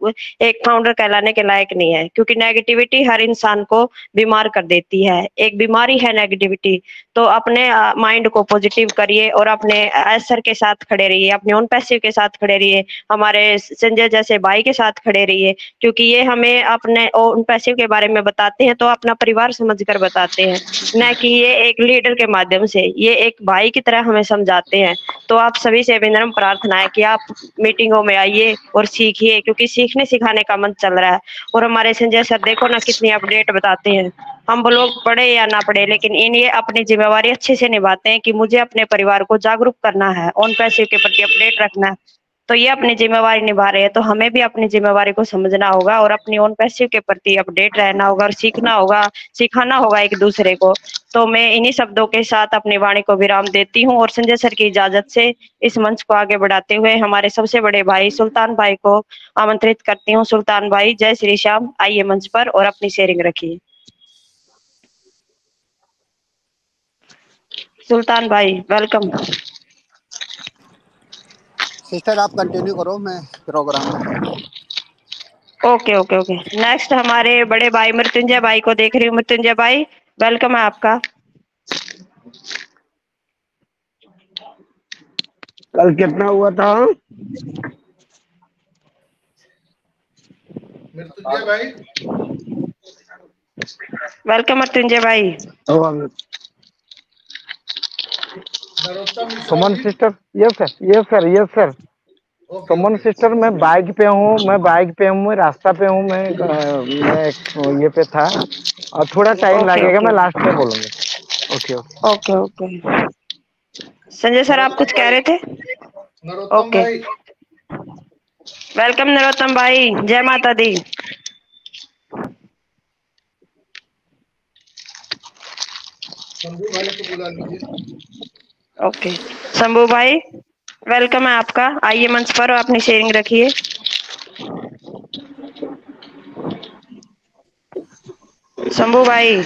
एक फाउंडर कहलाने के लायक नहीं है, क्योंकि नेगेटिविटी हर इंसान को बीमार कर देती है, एक बीमारी है नेगेटिविटी। तो अपने माइंड को पॉजिटिव करिए और अपने एसर के साथ खड़े रहिए, अपने ऑन पैसिव के साथ खड़े रहिए, हमारे संजय जैसे भाई के साथ खड़े रहिए, क्योंकि ये हमें अपने ऑन पैसिव के बारे में बताते हैं तो अपना परिवार समझकर बताते हैं, न कि ये एक लीडर के माध्यम से, ये एक भाई की तरह हमें समझाते हैं। तो आप सभी से विनम्र प्रार्थना है कि आप मीटिंगों में आइए और सीखिए, क्योंकि सीखने सिखाने का मंच चल रहा है। और हमारे संजय सर देखो ना कितनी अपडेट बताते हैं। हम लोग पढ़े या ना पढ़े, लेकिन ये अपनी जिम्मेवारी अच्छे से निभाते हैं कि मुझे अपने परिवार को जागरूक करना है, ऑन पैसिव के प्रति अपडेट रखना है। तो ये अपनी जिम्मेवारी निभा रहे हैं, तो हमें भी अपनी जिम्मेवारी को समझना होगा और अपनी ऑन पैसिव के प्रति अपडेट रहना होगा और सीखना होगा, सिखाना होगा एक दूसरे को। तो मैं इन्हीं शब्दों के साथ अपनी वाणी को विराम देती हूँ और संजय सर की इजाजत से इस मंच को आगे बढ़ाते हुए हमारे सबसे बड़े भाई सुल्तान भाई को आमंत्रित करती हूँ। सुल्तान भाई, जय श्री श्याम, आइए मंच पर और अपनी शेयरिंग रखिए। सुल्तान भाई वेलकम। सिस्टर आप कंटिन्यू करो, मैं प्रोग्राम में। Okay okay okay. नेक्स्ट हमारे बड़े भाई मृत्युंजय भाई को देख रही हूँ। मृत्युंजय भाई वेलकम है आपका। कल कितना हुआ था? मृत्युंजय भाई वेलकम। मृत्युंजय भाई सुमन सिस्टर, यस सर। सुमन सिस्टर, मैं बाइक पे हूँ, मैं रास्ता पे हूँ, मैं ये पे था और थोड़ा टाइम लगेगा, मैं लास्ट में बोलूंगा। ओके। संजय सर आप कुछ कह रहे थे? ओके, वेलकम नरोत्तम भाई, जय माता दी। शंभू भाई को बुला लीजिए। ओके शंभू भाई वेलकम है आपका, आइए मंच पर और अपनी शेयरिंग रखिए। शंभू भाई